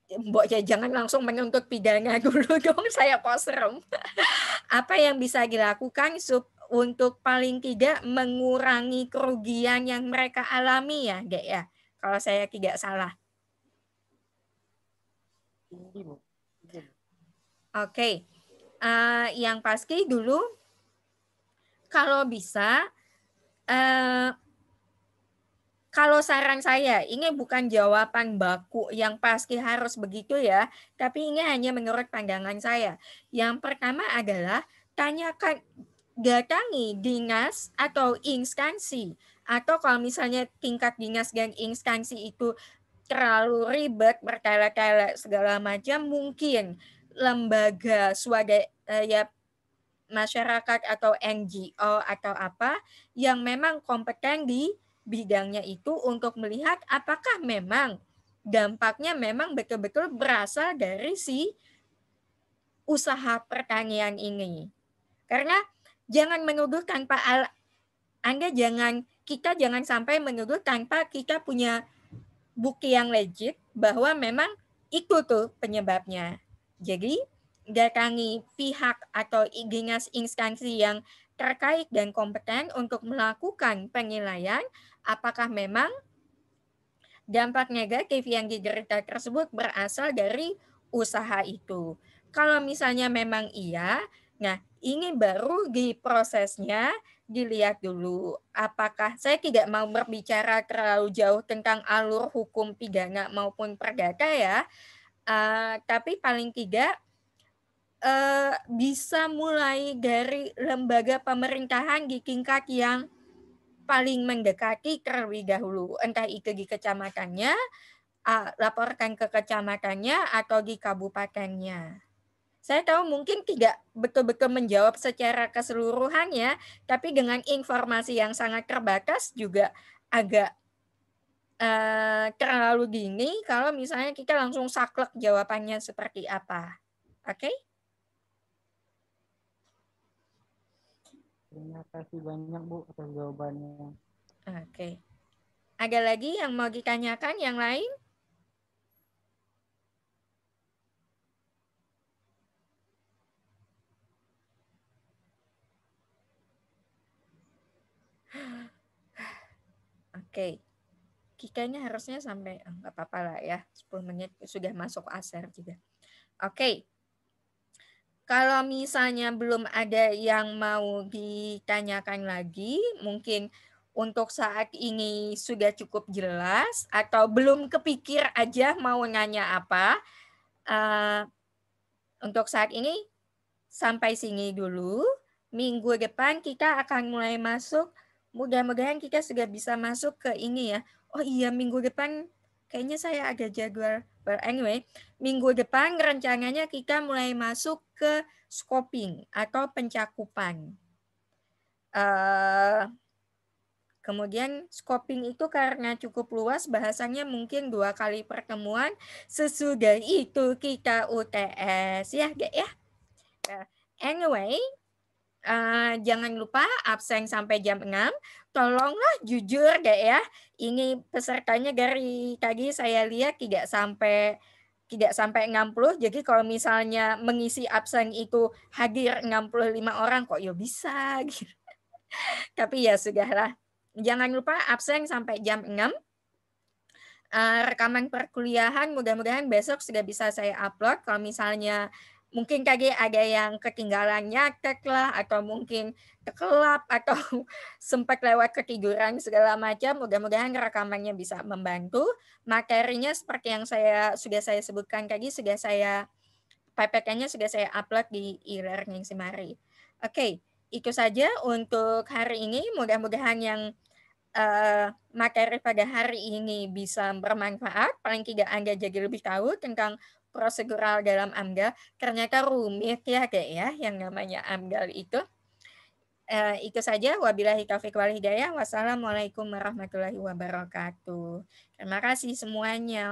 Mbok jangan langsung menuntut pidana dulu dong, saya kok serem. Apa yang bisa dilakukan untuk paling tidak mengurangi kerugian yang mereka alami ya, Dek ya? Kalau saya tidak salah. Oke, yang pasti dulu kalau bisa, kalau saran saya, ini bukan jawaban baku yang pasti harus begitu ya, tapi ini hanya menurut pandangan saya. Yang pertama adalah datangi dinas atau instansi, atau kalau misalnya tingkat dinas dan instansi itu terlalu ribet, bertele-tele segala macam, mungkin lembaga swadaya masyarakat atau NGO atau apa yang memang kompeten di bidangnya itu untuk melihat apakah memang dampaknya memang betul-betul berasal dari si usaha pertanian ini. Karena jangan menuduh tanpa kita jangan sampai menuduh tanpa kita punya bukti yang legit bahwa memang itu tuh penyebabnya. Jadi datangi pihak atau dinas instansi yang terkait dan kompeten untuk melakukan penilaian apakah memang dampak negatif yang diderita tersebut berasal dari usaha itu. Kalau misalnya memang iya, nah ini baru di prosesnya dilihat dulu apakah, saya tidak mau berbicara terlalu jauh tentang alur hukum pidana maupun perdata ya, tapi paling tidak bisa mulai dari lembaga pemerintahan di tingkat yang paling mendekati terlebih dahulu. Entah itu di kecamatannya, laporkan ke kecamatannya atau di kabupatennya. Saya tahu mungkin tidak betul-betul menjawab secara keseluruhan ya, tapi dengan informasi yang sangat terbatas juga agak terlalu dini kalau misalnya kita langsung saklek jawabannya seperti apa. Oke? Terima kasih banyak Bu atas jawabannya. Oke. Ada lagi yang mau ditanyakan yang lain? Oke. Kikanya harusnya sampai, nggak apa-apa lah ya, 10 menit sudah masuk asar juga. Oke. Kalau misalnya belum ada yang mau ditanyakan lagi, mungkin untuk saat ini sudah cukup jelas, atau belum kepikir aja mau nanya apa, untuk saat ini sampai sini dulu. Minggu depan kita akan mulai masuk. Mudah-mudahan kita sudah bisa masuk ke ini ya. Oh iya, minggu depan kayaknya saya ada jadwal. But anyway, minggu depan rencananya kita mulai masuk ke scoping atau pencakupan. Kemudian scoping itu karena cukup luas, bahasanya mungkin 2 kali pertemuan. Sesudah itu kita UTS ya, ya. Anyway, jangan lupa absen sampai jam 6. Tolonglah jujur deh ya. Ini pesertanya dari tadi saya lihat tidak sampai 60. Jadi kalau misalnya mengisi absen itu hadir 65 orang kok ya bisa gitu. Tapi ya sudahlah. Jangan lupa absen sampai jam 6. Rekaman perkuliahan mudah-mudahan besok sudah bisa saya upload. Kalau misalnya mungkin tadi ada yang ketinggalan nyatet lah, atau mungkin terkelap, atau sempat lewat ketiduran segala macam, mudah-mudahan rekamannya bisa membantu. Materinya seperti yang sudah saya sebutkan tadi, sudah saya PPT-nya sudah saya upload di e-learning Simari. Oke, itu saja untuk hari ini. Mudah-mudahan yang materi pada hari ini bisa bermanfaat. Paling tidak Anda jadi lebih tahu tentang prosedural dalam AMDAL. Ternyata rumit ya kayak ya yang namanya AMDAL itu. Itu saja. Wabillahi taufiq wal hidayah. Wassalamualaikum warahmatullahi wabarakatuh. Terima kasih semuanya.